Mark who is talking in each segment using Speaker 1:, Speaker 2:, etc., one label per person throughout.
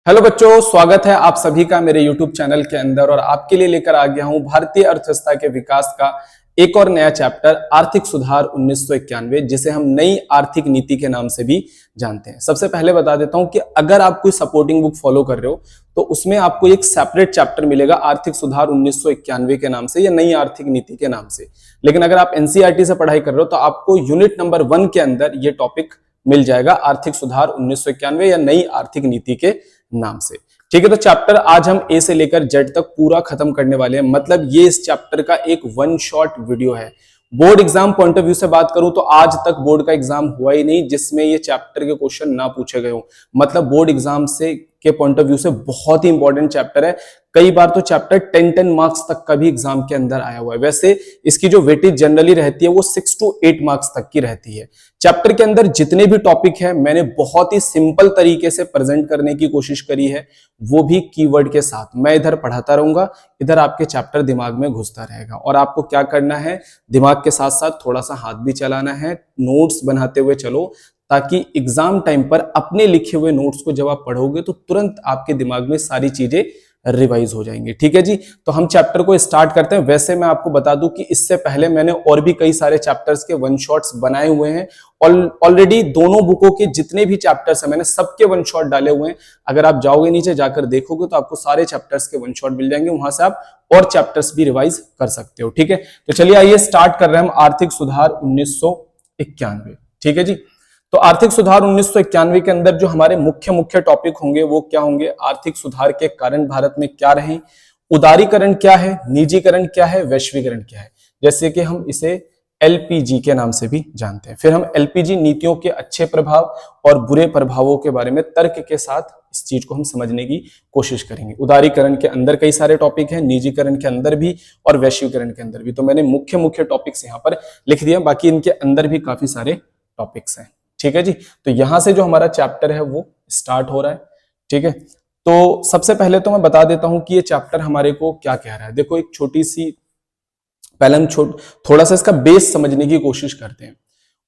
Speaker 1: Hello बच्चों, स्वागत है आप सभी का मेरे YouTube चैनल के अंदर। और आपके लिए लेकर आ गया हूं भारतीय अर्थव्यवस्था के विकास का एक और नया चैप्टर आर्थिक सुधार 1991, जिसे हम नई आर्थिक नीति के नाम से भी जानते हैं। सबसे पहले बता देता हूं कि अगर आप कोई सपोर्टिंग बुक फॉलो कर रहे हो तो उसमें आपको एक सेपरेट चैप्टर मिलेगा आर्थिक सुधार 1991 के नाम से या नई आर्थिक नीति के नाम से। लेकिन अगर आप एनसीईआरटी से पढ़ाई कर रहे हो तो आपको यूनिट नंबर 1 के अंदर ये टॉपिक मिल जाएगा आर्थिक सुधार 1991 या नई आर्थिक नीति के नाम से। ठीक है, तो चैप्टर आज हम ए से लेकर जेड तक पूरा खत्म करने वाले हैं। मतलब ये इस चैप्टर का एक वन शॉट वीडियो है। Board exam point of view से बात करूं तो आज तक बोर्ड का एग्जाम हुआ ही नहीं जिसमें ये चैप्टर के क्वेश्चन ना पूछे गए हो। मतलब बोर्ड एग्जाम से के पॉइंट ऑफ व्यू से बहुत ही इंपॉर्टेंट चैप्टर है। कई बार तो चैप्टर 10 मार्क्स तक का भी एग्जाम के अंदर आया हुआ है। वैसे इसकी जो वेटेज जनरली रहती है वो 6 to 8 मार्क्स तक की रहती है। चैप्टर के अंदर जितने भी टॉपिक है मैंने बहुत ही सिंपल तरीके से प्रेजेंट करने की कोशिश करी है, वो भी कीवर्ड के साथ। मैं इधर पढ़ाता रहूंगा, इधर आपके चैप्टर दिमाग में घुसता रहेगा। और आपको क्या करना है, दिमाग के साथ साथ थोड़ा सा हाथ भी चलाना है, नोट्स बनाते हुए चलो, ताकि एग्जाम टाइम पर अपने लिखे हुए नोट्स को जब आप पढ़ोगे तो तुरंत आपके दिमाग में सारी चीजें रिवाइज हो जाएंगे। ठीक है जी, तो हम चैप्टर को स्टार्ट करते हैं। वैसे मैं आपको बता दूं कि इससे पहले मैंने और भी कई सारे चैप्टर्स के वन शॉट्स बनाए हुए हैं। ऑलरेडी दोनों बुकों के जितने भी चैप्टर्स हैं मैंने सबके वन शॉट डाले हुए हैं। अगर आप जाओगे नीचे जाकर देखोगे तो आपको सारे चैप्टर्स के वन शॉट मिल जाएंगे, वहां से आप और चैप्टर्स भी रिवाइज कर सकते हो। ठीक है, तो चलिए आइए स्टार्ट कर रहे हैं हम आर्थिक सुधार 1991। ठीक है जी, तो आर्थिक सुधार 1991 के अंदर जो हमारे मुख्य टॉपिक होंगे वो क्या होंगे, आर्थिक सुधार के कारण भारत में क्या रहे, उदारीकरण क्या है, निजीकरण क्या है, वैश्वीकरण क्या है, जैसे कि हम इसे एलपीजी के नाम से भी जानते हैं। फिर हम एलपीजी नीतियों के अच्छे प्रभाव और बुरे प्रभावों के बारे में तर्क के साथ इस चीज को हम समझने की कोशिश करेंगे। उदारीकरण के अंदर कई सारे टॉपिक हैं, निजीकरण के अंदर भी और वैश्वीकरण के अंदर भी। तो मैंने मुख्य टॉपिक्स यहाँ पर लिख दिया, बाकी इनके अंदर भी काफी सारे टॉपिक्स हैं। ठीक है जी, तो यहां से जो हमारा चैप्टर है वो स्टार्ट हो रहा है। ठीक है, तो सबसे पहले तो मैं बता देता हूं कि ये चैप्टर हमारे को क्या कह रहा है। देखो, एक छोटी सी पहले हम थोड़ा सा इसका बेस समझने की कोशिश करते हैं।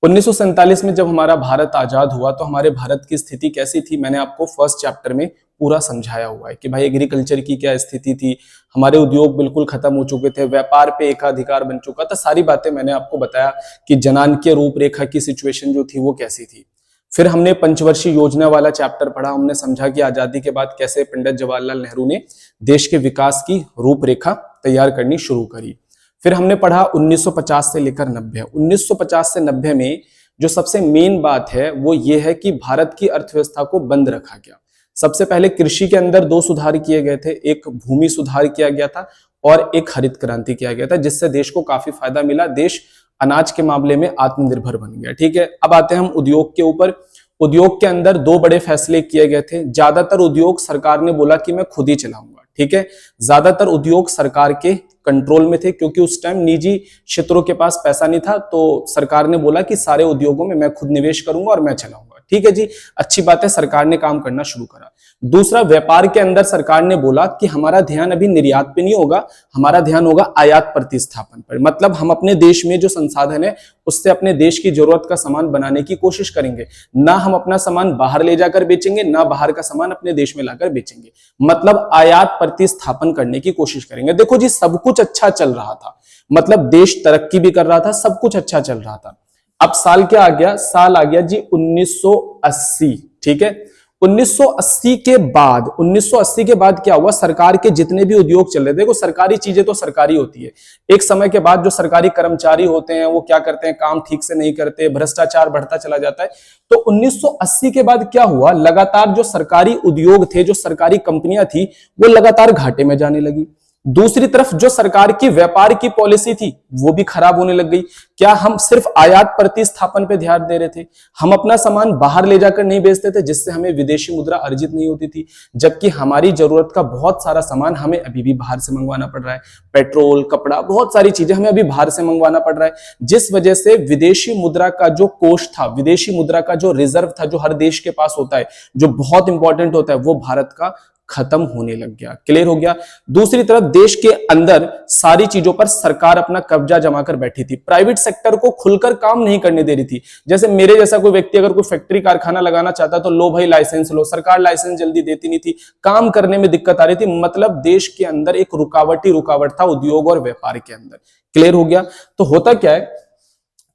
Speaker 1: 1947 में जब हमारा भारत आजाद हुआ तो हमारे भारत की स्थिति कैसी थी, मैंने आपको फर्स्ट चैप्टर में पूरा समझाया हुआ है कि भाई एग्रीकल्चर की क्या स्थिति थी, हमारे उद्योग बिल्कुल खत्म हो चुके थे, व्यापार पे एकाधिकार बन चुका था। सारी बातें मैंने आपको बताया कि जनानकीय रूपरेखा की सिचुएशन जो थी वो कैसी थी। फिर हमने पंचवर्षीय योजना वाला चैप्टर पढ़ा, हमने समझा कि आजादी के बाद कैसे पंडित जवाहरलाल नेहरू ने देश के विकास की रूपरेखा तैयार करनी शुरू करी। फिर हमने पढ़ा 1950 से लेकर 90। 1950 से 90 में जो सबसे मेन बात है वो ये है कि भारत की अर्थव्यवस्था को बंद रखा गया। सबसे पहले कृषि के अंदर 2 सुधार किए गए थे, एक भूमि सुधार किया गया था और एक हरित क्रांति किया गया था, जिससे देश को काफी फायदा मिला। देश अनाज के मामले में आत्मनिर्भर बन गया। ठीक है, अब आते हैं हम उद्योग के ऊपर। उद्योग के अंदर 2 बड़े फैसले किए गए थे। ज्यादातर उद्योग सरकार ने बोला कि मैं खुद ही चलाऊंगा। ठीक है, ज्यादातर उद्योग सरकार के कंट्रोल में थे क्योंकि उस टाइम निजी क्षेत्रों के पास पैसा नहीं था, तो सरकार ने बोला कि सारे उद्योगों में मैं खुद निवेश करूंगा और मैं चलाऊंगा। ठीक है जी, अच्छी बात है, सरकार ने काम करना शुरू करा। दूसरा, व्यापार के अंदर सरकार ने बोला कि हमारा ध्यान अभी निर्यात पे नहीं होगा, हमारा ध्यान होगा आयात प्रतिस्थापन पर। मतलब हम अपने देश में जो संसाधन है उससे अपने देश की जरूरत का सामान बनाने की कोशिश करेंगे, ना हम अपना सामान बाहर ले जाकर बेचेंगे, ना बाहर का सामान अपने देश में लाकर बेचेंगे। मतलब आयात प्रतिस्थापन करने की कोशिश करेंगे। देखो जी, सब कुछ अच्छा चल रहा था, मतलब देश तरक्की भी कर रहा था, सब कुछ अच्छा चल रहा था। अब साल क्या आ गया, साल आ गया जी 1980। ठीक है, 1980 के बाद क्या हुआ, सरकार के जितने भी उद्योग चल रहे थे, देखो सरकारी चीजें तो सरकारी होती है, एक समय के बाद जो सरकारी कर्मचारी होते हैं वो क्या करते हैं, काम ठीक से नहीं करते, भ्रष्टाचार बढ़ता चला जाता है। तो 1980 के बाद क्या हुआ, लगातार जो सरकारी उद्योग थे, जो सरकारी कंपनियां थी, वो लगातार घाटे में जाने लगी। दूसरी तरफ जो सरकार की व्यापार की पॉलिसी थी वो भी खराब होने लग गई। क्या हम सिर्फ आयात प्रतिस्थापन पे ध्यान दे रहे थे, हम अपना सामान बाहर ले जाकर नहीं बेचते थे, जिससे हमें विदेशी मुद्रा अर्जित नहीं होती थी, जबकि हमारी जरूरत का बहुत सारा सामान हमें अभी भी बाहर से मंगवाना पड़ रहा है। पेट्रोल, कपड़ा, बहुत सारी चीजें हमें अभी बाहर से मंगवाना पड़ रहा है, जिस वजह से विदेशी मुद्रा का जो कोष था, विदेशी मुद्रा का जो रिजर्व था, जो हर देश के पास होता है, जो बहुत इंपॉर्टेंट होता है, वो भारत का खत्म होने लग गया। क्लियर हो गया। दूसरी तरफ देश के अंदर सारी चीजों पर सरकार अपना कब्जा जमा कर बैठी थी, प्राइवेट सेक्टर को खुलकर काम नहीं करने दे रही थी। जैसे मेरे जैसा कोई व्यक्ति अगर कोई फैक्ट्री कारखाना लगाना चाहता तो लो भाई लाइसेंस लो, सरकार लाइसेंस जल्दी देती नहीं थी, काम करने में दिक्कत आ रही थी। मतलब देश के अंदर एक रुकावट था उद्योग और व्यापार के अंदर। क्लियर हो गया। तो होता क्या है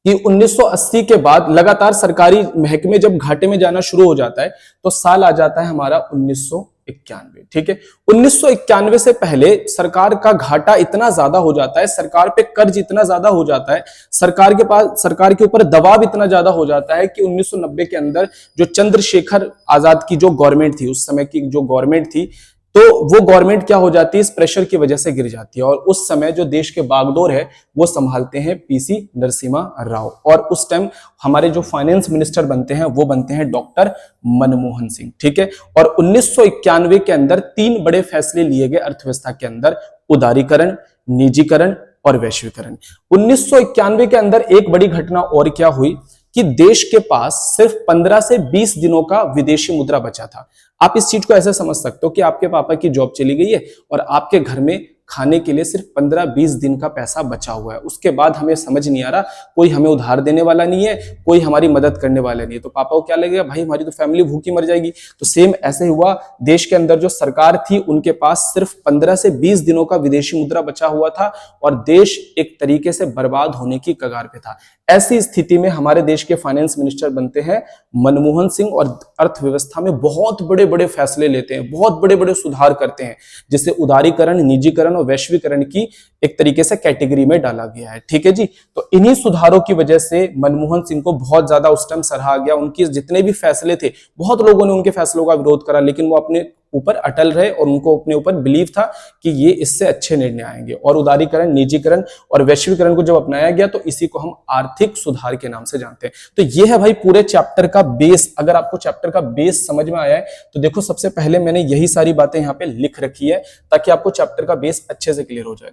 Speaker 1: कि 1980 के बाद लगातार सरकारी महकमे जब घाटे में जाना शुरू हो जाता है तो साल आ जाता है हमारा 1991। ठीक है। 1991 से पहले सरकार का घाटा इतना ज्यादा हो जाता है, सरकार पे कर्ज इतना ज्यादा हो जाता है, सरकार के ऊपर दबाव इतना ज्यादा हो जाता है कि 1990 के अंदर जो चंद्रशेखर आजाद की जो गवर्नमेंट थी, उस समय की जो गवर्नमेंट थी, तो वो गवर्नमेंट क्या हो जाती है, इस प्रेशर की वजह से गिर जाती है। और उस समय जो देश के बागडोर है वो संभालते हैं पीसी नरसिम्हा राव, और उस टाइम हमारे जो फाइनेंस मिनिस्टर बनते हैं वो बनते हैं डॉक्टर मनमोहन सिंह। ठीक है। और 1991 के अंदर 3 बड़े फैसले लिए गए अर्थव्यवस्था के अंदर, उदारीकरण, निजीकरण और वैश्वीकरण। 1991 के अंदर एक बड़ी घटना और क्या हुई कि देश के पास सिर्फ 15 से 20 दिनों का विदेशी मुद्रा बचा था। आप इस चीज को ऐसे समझ सकते हो कि आपके पापा की जॉब चली गई है और आपके घर में खाने के लिए सिर्फ 15-20 दिन का पैसा बचा हुआ है। उसके बाद हमें समझ नहीं आ रहा, कोई हमें उधार देने वाला नहीं है, कोई हमारी मदद करने वाला नहीं है। तो पापा को क्या लगेगा, भाई हमारी तो फैमिली भूखी मर जाएगी। तो सेम ऐसे हुआ, देश के अंदर जो सरकार थी उनके पास सिर्फ 15 से 20 दिनों का विदेशी मुद्रा बचा हुआ था और देश एक तरीके से बर्बाद होने की कगार पे था। ऐसी स्थिति में हमारे देश के फाइनेंस मिनिस्टर बनते हैं मनमोहन सिंह और अर्थव्यवस्था में बहुत बड़े बड़े फैसले लेते हैं, बहुत बड़े बड़े सुधार करते हैं, जिसे उदारीकरण, निजीकरण और वैश्वीकरण की एक तरीके से कैटेगरी में डाला गया है। ठीक है जी। तो इन्हीं सुधारों की वजह से मनमोहन सिंह को बहुत ज्यादा उस टाइम सराहा गया। उनके जितने भी फैसले थे, बहुत लोगों ने उनके फैसलों का विरोध करा, लेकिन वो अपने ऊपर अटल रहे और उनको अपने ऊपर बिलीव था कि ये इससे अच्छे निर्णय आएंगे। और उदारीकरण, निजीकरण और वैश्वीकरण को जब अपनाया गया तो इसी को हम आर्थिक सुधार के नाम से जानते हैं। तो ये है भाई पूरे चैप्टर का बेस। अगर आपको चैप्टर का बेस समझ में आया है तो देखो, सबसे पहले मैंने यही सारी बातें यहाँ पे लिख रखी है ताकि आपको चैप्टर का बेस अच्छे से क्लियर हो जाए।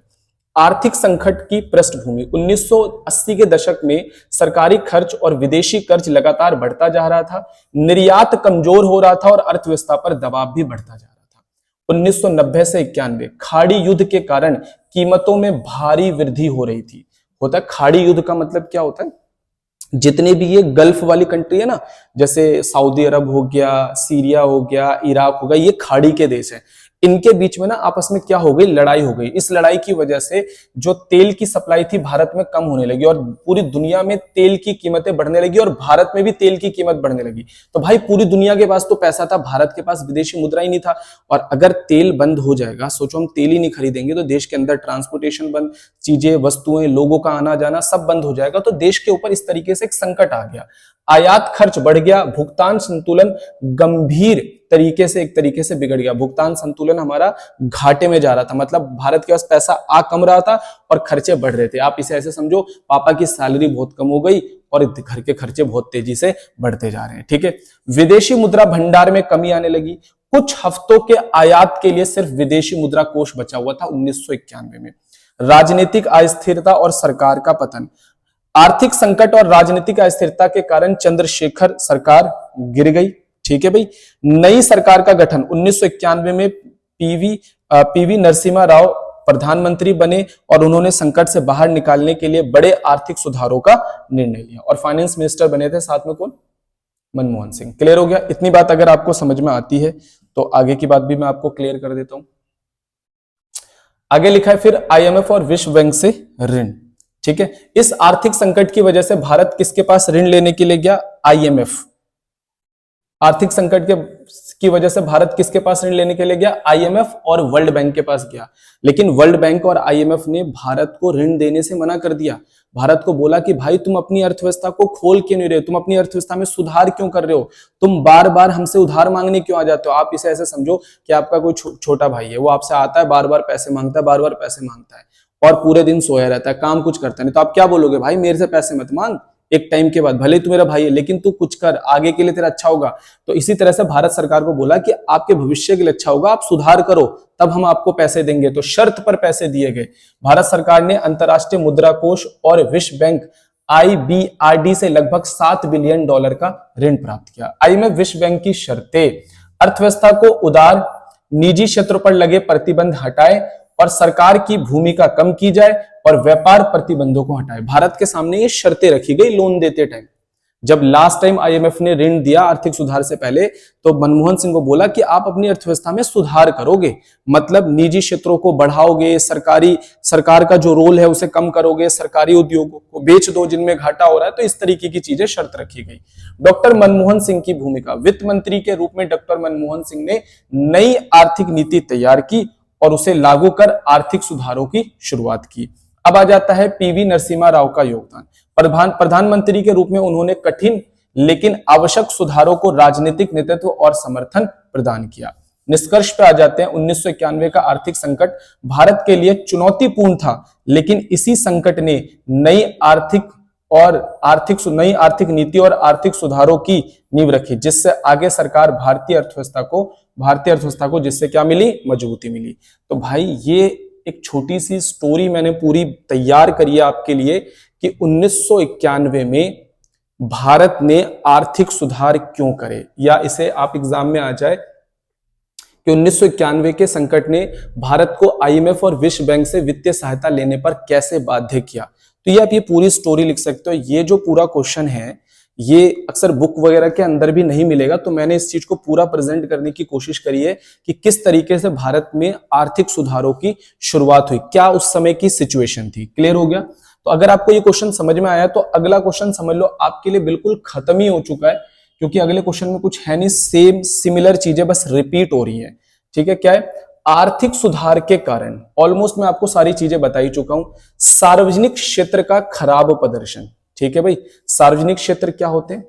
Speaker 1: आर्थिक संकट की पृष्ठभूमि, 1980 के दशक में सरकारी खर्च और विदेशी कर्ज लगातार बढ़ता जा रहा था, निर्यात कमजोर हो रहा था और अर्थव्यवस्था पर दबाव भी बढ़ता जा रहा था। 1990 से 91 खाड़ी युद्ध के कारण कीमतों में भारी वृद्धि हो रही थी। होता है खाड़ी युद्ध का मतलब क्या होता है, जितने भी ये गल्फ वाली कंट्री है ना, जैसे सऊदी अरब हो गया, सीरिया हो गया, इराक हो गया, ये खाड़ी के देश हैं। इनके बीच में ना आपस में क्या हो गई, लड़ाई हो गई। इस लड़ाई की वजह से जो तेल की सप्लाई थी भारत में कम होने लगी और पूरी दुनिया में तेल की कीमतें बढ़ने लगी और भारत में भी तेल की कीमत बढ़ने लगी। तो भाई पूरी दुनिया के पास तो पैसा था, भारत के पास विदेशी मुद्रा ही नहीं था। और अगर तेल बंद हो जाएगा, सोचो हम तेल ही नहीं खरीदेंगे तो देश के अंदर ट्रांसपोर्टेशन बंद, चीजें, वस्तुएं, लोगों का आना जाना सब बंद हो जाएगा। तो देश के ऊपर इस तरीके से एक संकट आ गया, आयात खर्च बढ़ गया, भुगतान संतुलन गंभीर तरीके से एक तरीके से बिगड़ गया। भुगतान संतुलन हमारा घाटे में जा रहा था, मतलब भारत के पास पैसा आ कम रहा था और खर्चे बढ़ रहे थे। आप इसे ऐसे समझो, पापा की सैलरी बहुत कम हो गई और घर के खर्चे बहुत तेजी से बढ़ते जा रहे हैं। ठीक है। विदेशी मुद्रा भंडार में कमी आने लगी। कुछ हफ्तों के आयात के लिए सिर्फ विदेशी मुद्रा कोष बचा हुआ था 1991 में। राजनीतिक अस्थिरता और सरकार का पतन, आर्थिक संकट और राजनीतिक अस्थिरता के कारण चंद्रशेखर सरकार गिर गई। ठीक है भाई। नई सरकार का गठन 1991 में पीवी नरसिम्हा राव प्रधानमंत्री बने और उन्होंने संकट से बाहर निकालने के लिए बड़े आर्थिक सुधारों का निर्णय लिया और फाइनेंस मिनिस्टर बने थे साथ में कौन, मनमोहन सिंह। क्लियर हो गया। इतनी बात अगर आपको समझ में आती है तो आगे की बात भी मैं आपको क्लियर कर देता हूं। आगे लिखा है फिर आईएमएफ और विश्व बैंक से ऋण। ठीक है। इस आर्थिक संकट की वजह से भारत किसके पास ऋण लेने के लिए गया, आईएमएफ। आर्थिक संकट की वजह से भारत किसके पास ऋण लेने के लिए गया, आईएमएफ और वर्ल्ड बैंक के पास गया। लेकिन वर्ल्ड बैंक और आईएमएफ ने भारत को ऋण देने से मना कर दिया। भारत को बोला कि भाई तुम अपनी अर्थव्यवस्था को खोल क्यों नहीं रहे हो, तुम अपनी अर्थव्यवस्था में सुधार क्यों कर रहे हो, तुम बार बार हमसे उधार मांगने क्यों आ जाते हो। आप इसे ऐसे समझो कि आपका कोई छोटा भाई है, वो आपसे आता है, बार बार पैसे मांगता है, बार बार पैसे मांगता है और पूरे दिन सोया रहता है, काम कुछ करता नहीं। तो आप क्या बोलोगे, भाई मेरे से पैसे मत मांग, एक टाइम के बाद भले तू मेरा भाई है लेकिन तू कुछ कर, आगे के लिए तेरा अच्छा होगा। तो इसी तरह से भारत सरकार को बोला कि आपके भविष्य के लिए अच्छा होगा, आप सुधार करो तब हम आपको पैसे देंगे। तो शर्त पर पैसे दिए गए। भारत सरकार ने अंतरराष्ट्रीय मुद्रा कोष और विश्व बैंक IBRD से लगभग $7 बिलियन का ऋण प्राप्त किया। आईएमएफ विश्व बैंक की शर्तें, अर्थव्यवस्था को उदार निजी क्षेत्र पर लगे प्रतिबंध हटाए और सरकार की भूमिका कम की जाए और व्यापार प्रतिबंधों को हटाए। भारत के सामने ये शर्तें रखी गई लोन देते टाइम। जब लास्ट टाइम आईएमएफ ने ऋण दिया आर्थिक सुधार से पहले, तो मनमोहन सिंह को बोला कि आप अपनी अर्थव्यवस्था में सुधार करोगे, मतलब निजी क्षेत्रों को बढ़ाओगे, सरकार का जो रोल है उसे कम करोगे, सरकारी उद्योगों को बेच दो जिनमें घाटा हो रहा है। तो इस तरीके की चीजें शर्त रखी गई। डॉक्टर मनमोहन सिंह की भूमिका, वित्त मंत्री के रूप में डॉक्टर मनमोहन सिंह ने नई आर्थिक नीति तैयार की और उसे लागू कर आर्थिक सुधारों की शुरुआत की। अब आ जाता है पीवी नरसिम्हा राव का योगदान। प्रधानमंत्री के रूप में उन्होंने कठिन लेकिन आवश्यक सुधारों को राजनीतिक नेतृत्व और समर्थन प्रदान किया। निष्कर्ष पे आ जाते हैं। 1991 का आर्थिक संकट भारत के लिए चुनौतीपूर्ण था, लेकिन इसी संकट ने नई आर्थिक नीति और आर्थिक सुधारों की नींव रखी, जिससे आगे सरकार भारतीय अर्थव्यवस्था को जिससे क्या मिली, मजबूती मिली। तो भाई ये एक छोटी सी स्टोरी मैंने पूरी तैयार करी है आपके लिए कि 1991 में भारत ने आर्थिक सुधार क्यों करे, या इसे आप एग्जाम में आ जाए कि 1991 के संकट ने भारत को आईएमएफ और विश्व बैंक से वित्तीय सहायता लेने पर कैसे बाध्य किया। तो ये आप ये पूरी स्टोरी लिख सकते हो। ये जो पूरा क्वेश्चन है ये अक्सर बुक वगैरह के अंदर भी नहीं मिलेगा, तो मैंने इस चीज को पूरा प्रेजेंट करने की कोशिश करी है कि किस तरीके से भारत में आर्थिक सुधारों की शुरुआत हुई, क्या उस समय की सिचुएशन थी। क्लियर हो गया? तो अगर आपको ये क्वेश्चन समझ में आया तो अगला क्वेश्चन समझ लो आपके लिए बिल्कुल खत्म ही हो चुका है, क्योंकि अगले क्वेश्चन में कुछ है नहीं, सेम सिमिलर चीजें बस रिपीट हो रही है। ठीक है, क्या है? आर्थिक सुधार के कारण ऑलमोस्ट मैं आपको सारी चीजें बता ही चुका हूं। सार्वजनिक क्षेत्र का खराब प्रदर्शन। ठीक है भाई, सार्वजनिक क्षेत्र क्या होते हैं?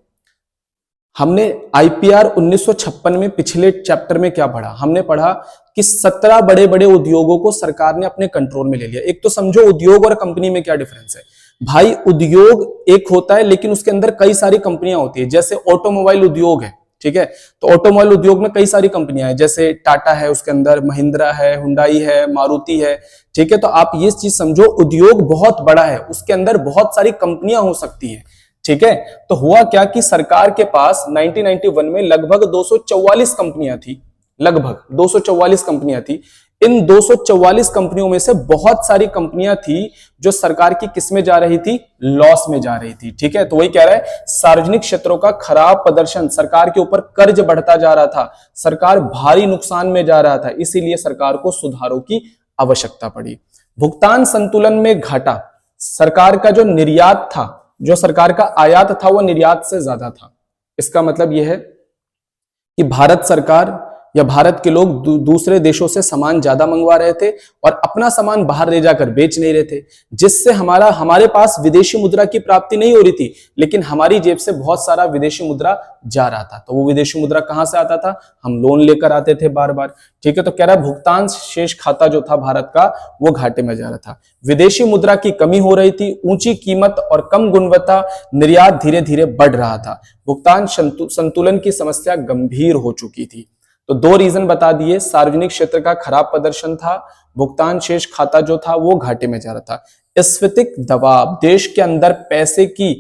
Speaker 1: हमने आईपीआर 1956 में पिछले चैप्टर में क्या पढ़ा? हमने पढ़ा कि 17 बड़े बड़े उद्योगों को सरकार ने अपने कंट्रोल में ले लिया। एक तो समझो उद्योग और कंपनी में क्या डिफरेंस है। भाई उद्योग एक होता है लेकिन उसके अंदर कई सारी कंपनियां होती है, जैसे ऑटोमोबाइल उद्योग है। ठीक है, तो ऑटोमोबाइल उद्योग में कई सारी कंपनियां हैं, जैसे टाटा है, उसके अंदर महिंद्रा है, हुंडई है, मारुति है। ठीक है, तो आप ये चीज समझो उद्योग बहुत बड़ा है, उसके अंदर बहुत सारी कंपनियां हो सकती हैं। ठीक है, तो हुआ क्या कि सरकार के पास 1991 में लगभग 244 कंपनियां थी, लगभग 244 कंपनियां थी। इन 244 कंपनियों में से बहुत सारी कंपनियां थी जो सरकार की किस में जा रही थी? लॉस में जा रही थी। ठीक है, तो वही कह रहा है सार्वजनिक क्षेत्रों का खराब प्रदर्शन, सरकार के ऊपर कर्ज बढ़ता जा रहा था, सरकार भारी नुकसान में जा रहा था, इसीलिए सरकार को सुधारों की आवश्यकता पड़ी। भुगतान संतुलन में घाटा, सरकार का जो निर्यात था, जो सरकार का आयात था वो निर्यात से ज्यादा था। इसका मतलब यह है कि भारत सरकार या भारत के लोग दूसरे देशों से सामान ज्यादा मंगवा रहे थे और अपना सामान बाहर ले जाकर बेच नहीं रहे थे, जिससे हमारे पास विदेशी मुद्रा की प्राप्ति नहीं हो रही थी, लेकिन हमारी जेब से बहुत सारा विदेशी मुद्रा जा रहा था। तो वो विदेशी मुद्रा कहां से आता था? हम लोन लेकर आते थे बार बार। ठीक है, तो कह रहा है भुगतान शेष खाता जो था भारत का वो घाटे में जा रहा था, विदेशी मुद्रा की कमी हो रही थी, ऊंची कीमत और कम गुणवत्ता, निर्यात धीरे धीरे बढ़ रहा था, भुगतान संतुलन की समस्या गंभीर हो चुकी थी। तो दो रीजन बता दिए, सार्वजनिक क्षेत्र का खराब प्रदर्शन था, भुगतान शेष खाता जो था वो घाटे में जा रहा था। स्फीतिक दबाव, देश के अंदर पैसे की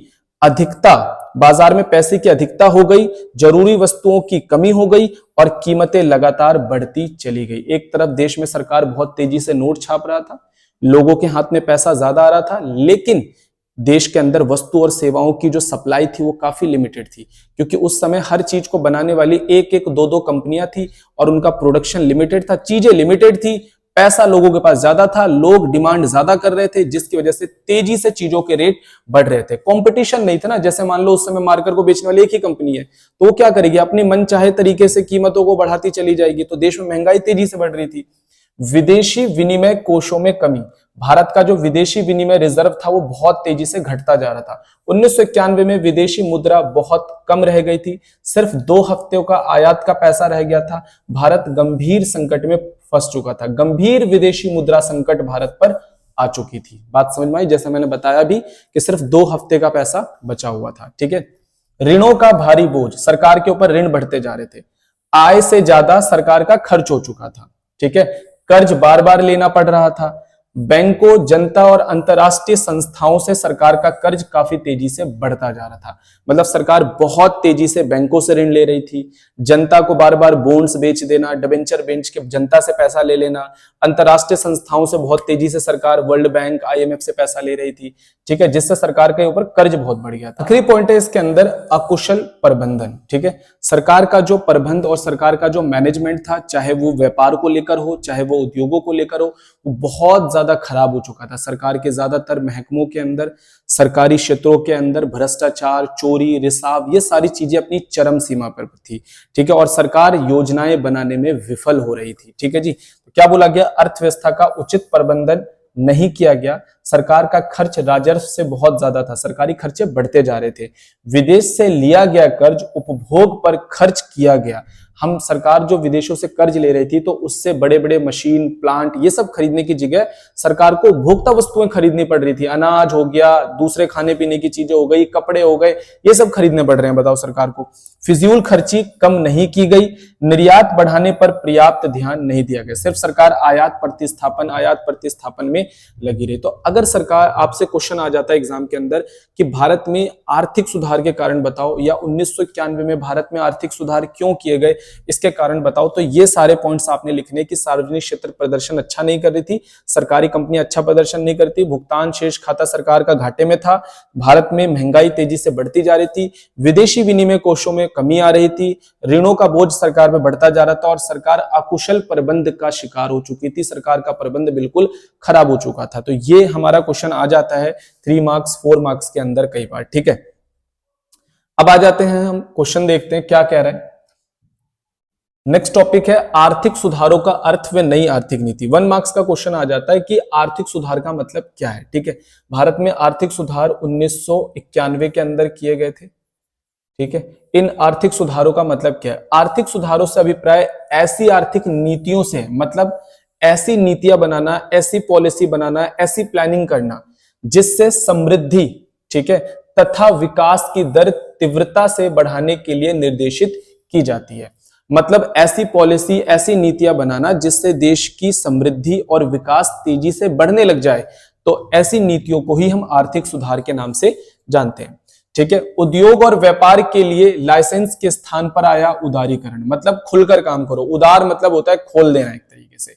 Speaker 1: अधिकता, बाजार में पैसे की अधिकता हो गई, जरूरी वस्तुओं की कमी हो गई और कीमतें लगातार बढ़ती चली गई। एक तरफ देश में सरकार बहुत तेजी से नोट छाप रहा था, लोगों के हाथ में पैसा ज्यादा आ रहा था, लेकिन देश के अंदर वस्तु और सेवाओं की जो सप्लाई थी वो काफी लिमिटेड थी, क्योंकि उस समय हर चीज को बनाने वाली एक एक दो दो कंपनियां थी और उनका प्रोडक्शन लिमिटेड था, चीजें लिमिटेड थी, पैसा लोगों के पास ज्यादा था, लोग डिमांड ज्यादा कर रहे थे, जिसकी वजह से तेजी से चीजों के रेट बढ़ रहे थे। कंपटीशन नहीं था ना, जैसे मान लो उस समय मार्कर को बेचने वाली एक ही कंपनी है, तो वो क्या करेगी? अपनी मन चाहे तरीके से कीमतों को बढ़ाती चली जाएगी। तो देश में महंगाई तेजी से बढ़ रही थी। विदेशी विनिमय कोषों में कमी, भारत का जो विदेशी विनिमय रिजर्व था वो बहुत तेजी से घटता जा रहा था। 1991 में विदेशी मुद्रा बहुत कम रह गई थी, सिर्फ 2 हफ्तों का आयात का पैसा रह गया था। भारत गंभीर संकट में फंस चुका था, गंभीर विदेशी मुद्रा संकट भारत पर आ चुकी थी। बात समझ में आई? जैसे मैंने बताया भी कि सिर्फ 2 हफ्ते का पैसा बचा हुआ था। ठीक है, ऋणों का भारी बोझ, सरकार के ऊपर ऋण बढ़ते जा रहे थे, आय से ज्यादा सरकार का खर्च हो चुका था। ठीक है, कर्ज बार बार लेना पड़ रहा था, बैंकों, जनता और अंतरराष्ट्रीय संस्थाओं से सरकार का कर्ज काफी तेजी से बढ़ता जा रहा था। मतलब सरकार बहुत तेजी से बैंकों से ऋण ले रही थी, जनता को बार बार बॉन्ड्स बेच देना, डिबेंचर बेच के जनता से पैसा ले लेना, अंतरराष्ट्रीय संस्थाओं से बहुत तेजी से सरकार वर्ल्ड बैंक, IMF से पैसा ले रही थी, ठीक है, जिससे सरकार के ऊपर कर्ज बहुत बढ़ गया था। आखिरी पॉइंट है इसके अंदर अकुशल प्रबंधन, ठीक है। सरकार का जो प्रबंध और सरकार का जो मैनेजमेंट था, चाहे वो व्यापार को लेकर हो, चाहे वो उद्योगों को लेकर हो, वो बहुत ज्यादा खराब हो चुका था। सरकार के ज्यादातर महकमों के अंदर, सरकारी क्षेत्रों के अंदर भ्रष्टाचार, चोरी, रिसाव, ये सारी चीजें अपनी चरम सीमा पर थी, ठीक है, और सरकार योजनाएं बनाने में विफल हो रही थी, ठीक है जी। तो क्या बोला गया, अर्थव्यवस्था का उचित प्रबंधन नहीं किया गया, सरकार का खर्च राजस्व से बहुत ज्यादा था, सरकारी खर्चे बढ़ते जा रहे थे, विदेश से लिया गया कर्ज उपभोग पर खर्च किया गया। हम सरकार जो विदेशों से कर्ज ले रही थी तो उससे बड़े बड़े मशीन, प्लांट, ये सब खरीदने की जगह सरकार को उपभोक्ता वस्तुएं खरीदनी पड़ रही थी। अनाज हो गया, दूसरे खाने पीने की चीजें हो गई, कपड़े हो गए, ये सब खरीदने पड़ रहे हैं, बताओ सरकार को। फिजूल खर्ची कम नहीं की गई, निर्यात बढ़ाने पर पर्याप्त ध्यान नहीं दिया गया, सिर्फ सरकार आयात प्रतिस्थापन में लगी रही। तो अगर सरकार, आपसे क्वेश्चन आ जाता है एग्जाम के अंदर कि भारत में आर्थिक सुधार के कारण बताओ, या 1991 में भारत में आर्थिक सुधार क्यों किए गए, इसके कारण बताओ, तो ये सारे पॉइंट्स आपने लिखने कि सार्वजनिक क्षेत्र प्रदर्शन अच्छा नहीं कर रही थी, सरकारी कंपनी अच्छा प्रदर्शन नहीं करती, भुगतान शेष खाता सरकार का घाटे में था, भारत में महंगाई तेजी से बढ़ती जा रही थी, विदेशी विनिमय कोषों में कमी आ रही थी, ऋणों का बोझ सरकार पे बढ़ता जा रहा था, और सरकार अकुशल प्रबंध का शिकार हो चुकी थी, सरकार का प्रबंध बिल्कुल खराब हो चुका था। तो ये हमारा क्वेश्चन आ जाता है 3 मार्क्स 4 मार्क्स के अंदर कई बार, ठीक है। अब आ जाते हैं, हम क्वेश्चन देखते हैं क्या कह रहे हैं। नेक्स्ट टॉपिक है आर्थिक सुधारों का अर्थ व नई आर्थिक नीति। 1 मार्क्स का क्वेश्चन आ जाता है कि आर्थिक सुधार का मतलब क्या है, ठीक है। भारत में आर्थिक सुधार 1991 के अंदर किए गए थे, ठीक है। इन आर्थिक सुधारों का मतलब क्या है? आर्थिक सुधारों से अभिप्राय ऐसी आर्थिक नीतियों से, मतलब ऐसी नीतियां बनाना, ऐसी पॉलिसी बनाना, ऐसी प्लानिंग करना जिससे समृद्धि, ठीक है, तथा विकास की दर तीव्रता से बढ़ाने के लिए निर्देशित की जाती है। मतलब ऐसी पॉलिसी, ऐसी नीतियां बनाना जिससे देश की समृद्धि और विकास तेजी से बढ़ने लग जाए, तो ऐसी नीतियों को ही हम आर्थिक सुधार के नाम से जानते हैं, ठीक है। उद्योग और व्यापार के लिए लाइसेंस के स्थान पर आया उदारीकरण, मतलब खुलकर काम करो। उदार मतलब होता है खोल देना एक तरीके से।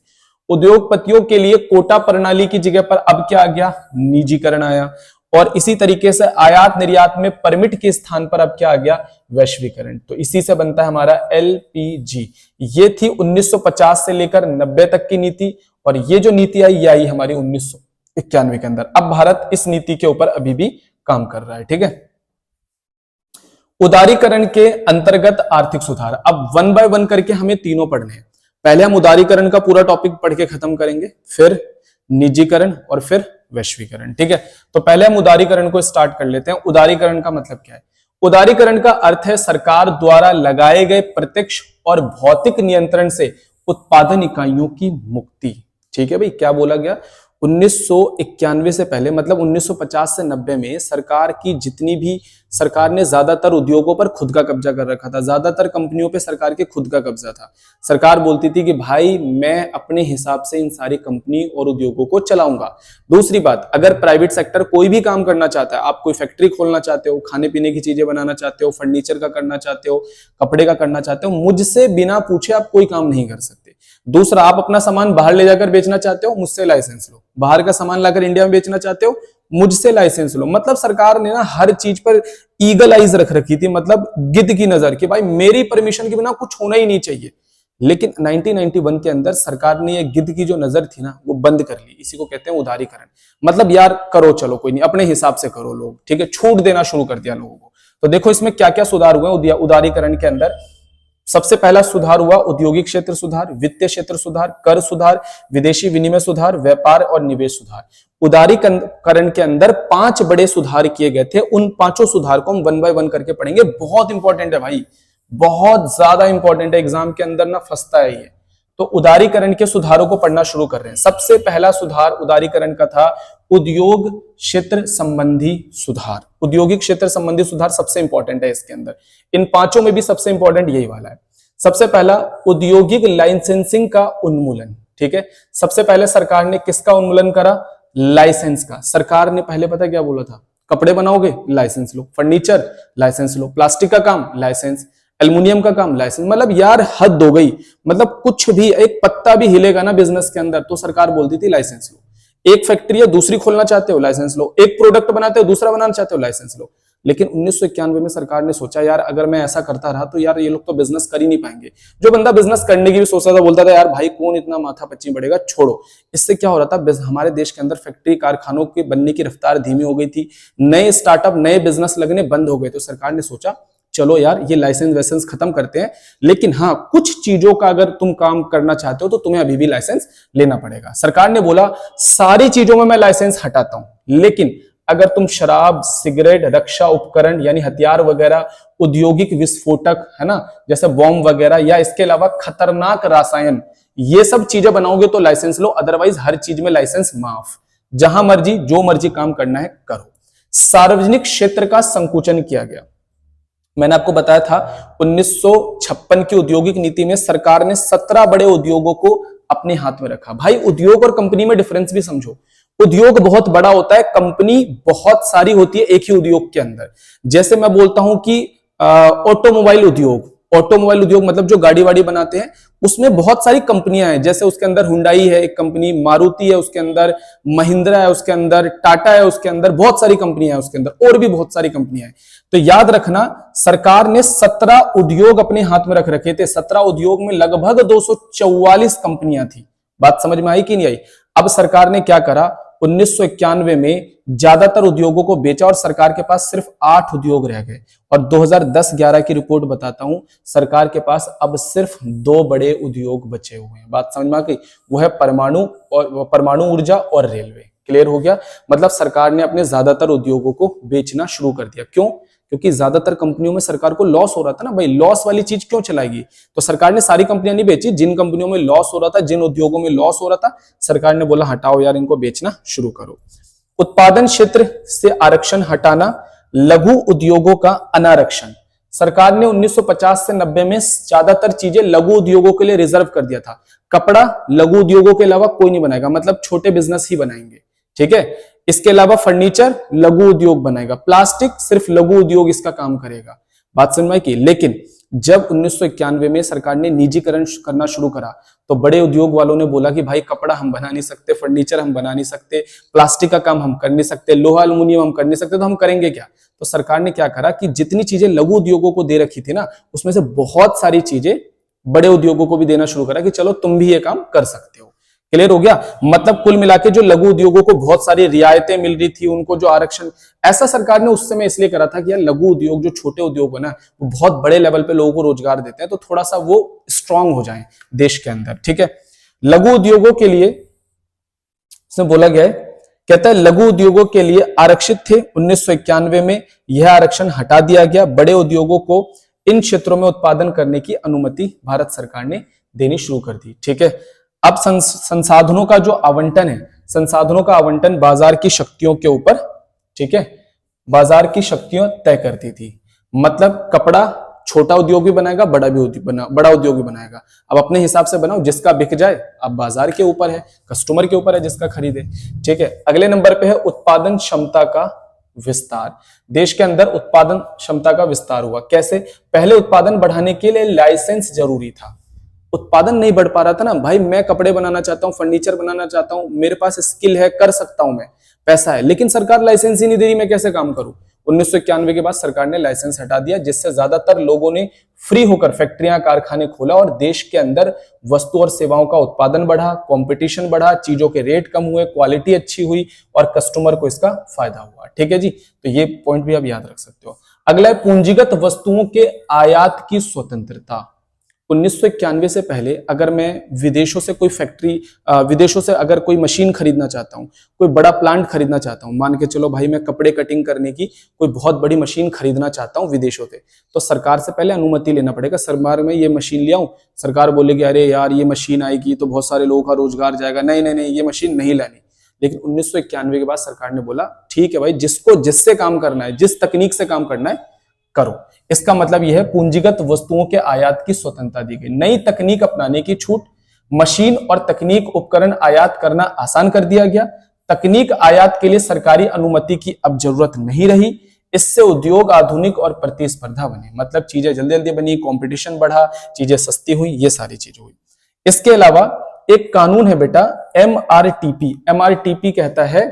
Speaker 1: उद्योगपतियों के लिए कोटा प्रणाली की जगह पर अब क्या आ गया, निजीकरण आया। और इसी तरीके से आयात निर्यात में परमिट के स्थान पर अब क्या आ गया, वैश्वीकरण। तो इसी से बनता है हमारा LPG। ये थी 1950 से लेकर 90 तक की नीति, और ये जो नीति आई, ये आई हमारी 1991 के अंदर। अब भारत इस नीति के ऊपर अभी भी काम कर रहा है, ठीक है। उदारीकरण के अंतर्गत आर्थिक सुधार, अब 1 बाय 1 करके हमें तीनों पढ़ने हैं। पहले हम उदारीकरण का पूरा टॉपिक पढ़ के खत्म करेंगे, फिर निजीकरण और फिर वैश्वीकरण, ठीक है। तो पहले हम उदारीकरण को स्टार्ट कर लेते हैं। उदारीकरण का मतलब क्या है? उदारीकरण का अर्थ है सरकार द्वारा लगाए गए प्रत्यक्ष और भौतिक नियंत्रण से उत्पादन इकाइयों की मुक्ति, ठीक है भाई। क्या बोला गया, 1991 से पहले, मतलब 1950 से 90 में सरकार की जितनी भी, सरकार ने ज्यादातर उद्योगों पर खुद का कब्जा कर रखा था, ज्यादातर कंपनियों पे सरकार के खुद का कब्जा था। सरकार बोलती थी कि भाई मैं अपने हिसाब से इन सारी कंपनी और उद्योगों को चलाऊंगा। दूसरी बात, अगर प्राइवेट सेक्टर कोई भी काम करना चाहता है, आप कोई फैक्ट्री खोलना चाहते हो, खाने पीने की चीजें बनाना चाहते हो, फर्नीचर का करना चाहते हो, कपड़े का करना चाहते हो, मुझसे बिना पूछे आप कोई काम नहीं कर सकते। दूसरा, आप अपना सामान बाहर ले जाकर बेचना चाहते हो, मुझसे लाइसेंस लो। बाहर का सामान लाकर इंडिया में बेचना चाहते हो, मुझसे लाइसेंस लो। मतलब सरकार ने ना हर चीज पर ईगल आइज रख रखी थी, मतलब गिद्ध की नजर, कि भाई मेरी परमिशन के बिना कुछ होना ही नहीं चाहिए। लेकिन 1991 के अंदर सरकार ने ये गिद्ध की जो नजर थी ना, वो बंद कर ली। इसी को कहते हैं उदारीकरण। मतलब यार करो, चलो कोई नहीं, अपने हिसाब से करो लोग, ठीक है, छूट देना शुरू कर दिया लोगों को। तो देखो इसमें क्या क्या सुधार हुए उदारीकरण के अंदर। सबसे पहला सुधार हुआ औद्योगिक क्षेत्र सुधार, वित्तीय क्षेत्र सुधार, कर सुधार, विदेशी विनिमय सुधार, व्यापार और निवेश सुधार। उदारीकरण के अंदर 5 बड़े सुधार किए गए थे। उन 5 सुधार को हम 1 बाय 1 करके पढ़ेंगे। बहुत इंपॉर्टेंट है भाई, बहुत ज्यादा इंपॉर्टेंट है, एग्जाम के अंदर ना फंसता है ये। तो उदारीकरण के सुधारों को पढ़ना शुरू कर रहे हैं। सबसे पहला सुधार उदारीकरण का था उद्योग क्षेत्र संबंधी सुधार। औद्योगिक क्षेत्र संबंधी सुधार सबसे इंपॉर्टेंट है इसके अंदर। इन 5 में भी सबसे इंपॉर्टेंट यही वाला है। सबसे पहला, औद्योगिक लाइसेंसिंग का उन्मूलन, ठीक है। सबसे पहले सरकार ने किसका उन्मूलन करा? लाइसेंस का। सरकार ने पहले पता क्या बोला था? कपड़े बनाओगे, लाइसेंस लो। फर्नीचर, लाइसेंस लो। प्लास्टिक का काम, लाइसेंस। एल्युमिनियम का काम, लाइसेंस। मतलब यार हद हो गई। मतलब कुछ भी, एक पत्ता भी हिलेगा ना बिजनेस के अंदर तो सरकार बोलती थी लाइसेंस लो। एक फैक्ट्री है, दूसरी खोलना चाहते हो, लाइसेंस लो। एक प्रोडक्ट बनाते हो, दूसरा बनाना चाहते हो, लाइसेंस लो। लेकिन 1991 में सरकार ने सोचा यार अगर मैं ऐसा करता रहा तो यार ये लोग तो बिजनेस कर ही नहीं पाएंगे। जो बंदा बिजनेस करने की भी सोचता था बोलता था यार भाई कौन इतना माथा पच्ची बढ़ेगा, छोड़ो। इससे क्या हो रहा था, हमारे देश के अंदर फैक्ट्री कारखानों के बनने की रफ्तार धीमी हो गई थी। नए स्टार्टअप, नए बिजनेस लगने बंद हो गए। तो सरकार ने सोचा चलो यार ये लाइसेंस वाइसेंस खत्म करते हैं, लेकिन हाँ कुछ चीजों का अगर तुम काम करना चाहते हो तो तुम्हें अभी भी लाइसेंस लेना पड़ेगा। सरकार ने बोला सारी चीजों में मैं लाइसेंस हटाता हूं, लेकिन अगर तुम शराब, सिगरेट, रक्षा उपकरण यानी हथियार वगैरह, औद्योगिक विस्फोटक है ना, जैसे बॉम्ब वगैरह, या इसके अलावा खतरनाक रसायन, ये सब चीजें बनाओगे तो लाइसेंस लो, अदरवाइज हर चीज में लाइसेंस माफ। जहां मर्जी जो मर्जी काम करना है करो। सार्वजनिक क्षेत्र का संकुचन किया गया। मैंने आपको बताया था 1956 की औद्योगिक नीति में सरकार ने 17 बड़े उद्योगों को अपने हाथ में रखा। भाई उद्योग और कंपनी में डिफरेंस भी समझो। उद्योग बहुत बड़ा होता है, कंपनी बहुत सारी होती है एक ही उद्योग के अंदर। जैसे मैं बोलता हूं कि ऑटोमोबाइल उद्योग, ऑटोमोबाइल उद्योग मतलब जो गाड़ी वाड़ी बनाते हैं, उसमें बहुत सारी कंपनियां हैं। जैसे उसके अंदर हुंडई है एक कंपनी, मारुति है उसके अंदर, महिंद्रा है उसके अंदर, टाटा है उसके अंदर, बहुत सारी कंपनियां हैं उसके अंदर, और भी बहुत सारी कंपनियां हैं। तो याद रखना सरकार ने 17 उद्योग अपने हाथ में रख रखे थे। 17 उद्योग में लगभग 244 कंपनियां थी। बात समझ में आई कि नहीं आई? अब सरकार ने क्या करा, 1991 में ज्यादातर उद्योगों को बेचा और सरकार के पास सिर्फ 8 उद्योग रह गए। और 2010-11 की रिपोर्ट बताता हूं, सरकार के पास अब सिर्फ 2 बड़े उद्योग बचे हुए हैं। बात समझ में आ गई? वो है परमाणु ऊर्जा और रेलवे। क्लियर हो गया? मतलब सरकार ने अपने ज्यादातर उद्योगों को बेचना शुरू कर दिया। क्यों? क्योंकि ज्यादातर कंपनियों में सरकार को लॉस हो रहा था ना भाई, लॉस वाली चीज क्यों चलाएगी? तो सरकार ने सारी कंपनियां नहीं बेची। जिन कंपनियों में लॉस हो रहा था, जिन उद्योगों में लॉस हो रहा था, सरकार ने बोला हटाओ यार इनको बेचना शुरू करो। उत्पादन क्षेत्र से आरक्षण हटाना, लघु उद्योगों का अनारक्षण। सरकार ने 1950 से 90 में ज्यादातर चीजें लघु उद्योगों के लिए रिजर्व कर दिया था। कपड़ा लघु उद्योगों के अलावा कोई नहीं बनाएगा, मतलब छोटे बिजनेस ही बनाएंगे। ठीक है। इसके अलावा फर्नीचर लघु उद्योग बनाएगा, प्लास्टिक सिर्फ लघु उद्योग इसका काम करेगा। बात समझ में आई की? लेकिन जब 1991 में सरकार ने निजीकरण करना शुरू करा तो बड़े उद्योग वालों ने बोला कि भाई कपड़ा हम बना नहीं सकते, फर्नीचर हम बना नहीं सकते, प्लास्टिक का काम हम कर नहीं सकते, लोहा एल्युमिनियम हम कर नहीं सकते, तो हम करेंगे क्या? तो सरकार ने क्या करा कि जितनी चीजें लघु उद्योगों को दे रखी थी ना, उसमें से बहुत सारी चीजें बड़े उद्योगों को भी देना शुरू करा कि चलो तुम भी ये काम कर सकते हो। क्लियर हो गया? मतलब कुल मिलाके जो लघु उद्योगों को बहुत सारी रियायतें मिल रही थी, उनको जो आरक्षण, ऐसा सरकार ने उस समय इसलिए करा था कि यार लघु उद्योग जो छोटे उद्योग है ना, वो बहुत बड़े लेवल पे लोगों को रोजगार देते हैं, तो थोड़ा सा वो स्ट्रांग हो जाए देश के अंदर। ठीक है। लघु उद्योगों के लिए इसमें बोला गया है, कहता है लघु उद्योगों के लिए आरक्षित थे। 1991 में यह आरक्षण हटा दिया गया। बड़े उद्योगों को इन क्षेत्रों में उत्पादन करने की अनुमति भारत सरकार ने देनी शुरू कर दी। ठीक है। अब संसाधनों का जो आवंटन है, संसाधनों का आवंटन बाजार की शक्तियों के ऊपर, ठीक है, बाजार की शक्तियां तय करती थी। मतलब कपड़ा छोटा उद्योग भी बनाएगा, बड़ा उद्योग भी बनाएगा। अब अपने हिसाब से बनाओ, जिसका बिक जाए। अब बाजार के ऊपर है, कस्टमर के ऊपर है जिसका खरीदे। ठीक है। अगले नंबर पे है उत्पादन क्षमता का विस्तार। देश के अंदर उत्पादन क्षमता का विस्तार हुआ। कैसे? पहले उत्पादन बढ़ाने के लिए लाइसेंस जरूरी था। उत्पादन नहीं बढ़ पा रहा था ना भाई, मैं कपड़े बनाना चाहता हूं, फर्नीचर बनाना चाहता हूं, मेरे पास स्किल है, कर सकता हूं, मैं पैसा है, लेकिन सरकार लाइसेंस ही नहीं दे रही, मैं कैसे काम करूं? 1991 के बाद सरकार ने लाइसेंस हटा दिया, जिससे ज्यादातर लोगों ने फ्री होकर फैक्ट्रियां, कारखाने खोला और देश के अंदर वस्तु और सेवाओं का उत्पादन बढ़ा, कंपटीशन बढ़ा, चीजों के रेट कम हुए, क्वालिटी अच्छी हुई और कस्टमर को इसका फायदा हुआ। ठीक है जी। तो ये पॉइंट भी आप याद रख सकते हो। अगला है पूंजीगत वस्तुओं के आयात की स्वतंत्रता। 1991 से पहले अगर मैं विदेशों से कोई फैक्ट्री, विदेशों से अगर कोई मशीन खरीदना चाहता हूं, कोई बड़ा प्लांट खरीदना चाहता हूं, मान के चलो भाई मैं कपड़े कटिंग करने की कोई बहुत बड़ी मशीन खरीदना चाहता हूं विदेशों से, तो सरकार से पहले अनुमति लेना पड़ेगा। सरकार में ये मशीन ले आऊं, सरकार बोलेगी अरे यार ये मशीन आएगी तो बहुत सारे लोगों का रोजगार जाएगा, नहीं नहीं नहीं ये मशीन नहीं लानी। लेकिन 1991 के बाद सरकार ने बोला ठीक है भाई, जिसको जिससे काम करना है, जिस तकनीक से काम करना है करो। इसका मतलब यह है पूंजीगत वस्तुओं के आयात की स्वतंत्रता दी गई, नई तकनीक अपनाने की छूट, मशीन और तकनीक उपकरण आयात करना आसान कर दिया गया। तकनीक आयात के लिए सरकारी अनुमति की अब जरूरत नहीं रही। इससे उद्योग आधुनिक और प्रतिस्पर्धा बने, मतलब चीजें जल्दी जल्दी बनी, कंपटीशन बढ़ा, चीजें सस्ती हुई, ये सारी चीजें हुई। इसके अलावा एक कानून है बेटा एमआरटीपी। एमआरटीपी कहता है,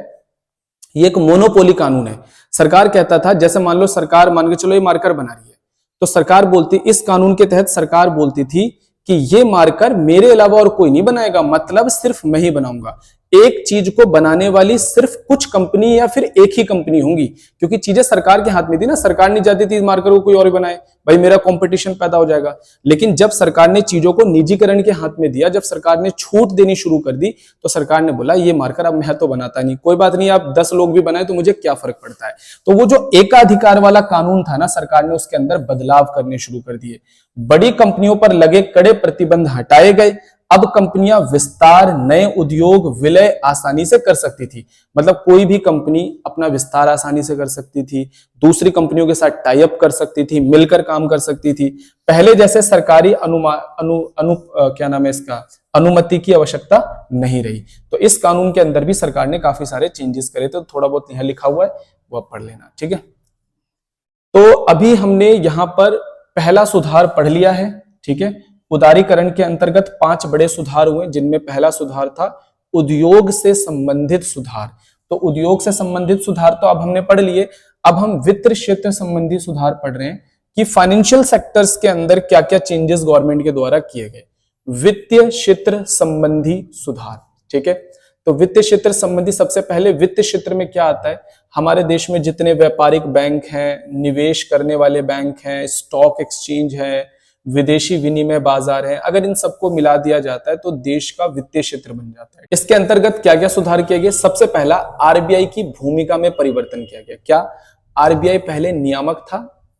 Speaker 1: ये एक मोनोपोली कानून है। सरकार कहता था, जैसे मान लो सरकार मान के चलो ये मार्कर बना रही है, तो सरकार बोलती, इस कानून के तहत सरकार बोलती थी कि ये मार्कर मेरे अलावा और कोई नहीं बनाएगा, मतलब सिर्फ मैं ही बनाऊंगा। एक चीज को बनाने वाली सिर्फ कुछ कंपनी या फिर एक ही कंपनी होंगी, क्योंकि चीजें सरकार के हाथ में थी ना। सरकार नहीं चाहती थी इस मार्कर को कोई और बनाए, भाई मेरा कंपटीशन पैदा हो जाएगा। लेकिन जब सरकार ने चीजों को निजीकरण के हाथ में दिया, जब सरकार ने छूट देनी शुरू कर दी, तो सरकार ने बोला ये मार्कर अब मैं तो बनाता नहीं, कोई बात नहीं, आप 10 लोग भी बनाए तो मुझे क्या फर्क पड़ता है। तो वो जो एकाधिकार वाला कानून था ना, सरकार ने उसके अंदर बदलाव करने शुरू कर दिए। बड़ी कंपनियों पर लगे कड़े प्रतिबंध हटाए गए। अब कंपनियां विस्तार, नए उद्योग, विलय आसानी से कर सकती थी। मतलब कोई भी कंपनी अपना विस्तार आसानी से कर सकती थी, दूसरी कंपनियों के साथ टाई अप कर सकती थी, मिलकर काम कर सकती थी। पहले जैसे सरकारी अनुमति की आवश्यकता नहीं रही। तो इस कानून के अंदर भी सरकार ने काफी सारे चेंजेस करे, तो थोड़ा बहुत यहां लिखा हुआ है वो आप पढ़ लेना, ठीक है। तो अभी हमने यहां पर पहला सुधार पढ़ लिया है, ठीक है। उदारीकरण के अंतर्गत 5 बड़े सुधार हुए, जिनमें पहला सुधार था उद्योग से संबंधित सुधार। तो उद्योग से संबंधित सुधार तो अब हमने पढ़ लिए। अब हम वित्त क्षेत्र संबंधी सुधार पढ़ रहे हैं कि फाइनेंशियल सेक्टर्स के अंदर क्या क्या चेंजेस गवर्नमेंट के द्वारा किए गए। वित्तीय क्षेत्र संबंधी सुधार, ठीक है। तो वित्तीय क्षेत्र संबंधी, सबसे पहले वित्त क्षेत्र में क्या आता है, हमारे देश में जितने व्यापारिक बैंक हैं, निवेश करने वाले बैंक हैं, स्टॉक एक्सचेंज है, विदेशी विनिमय बाजार है, अगर इन सबको मिला दिया जाता है तो देश का वित्तीय क्षेत्र बन जाता है। इसके अंतर्गत क्या क्या सुधार किया गया? सबसे पहला, आरबीआई की भूमिका में परिवर्तन किया गया। क्या? आरबीआई पहले नियामक था,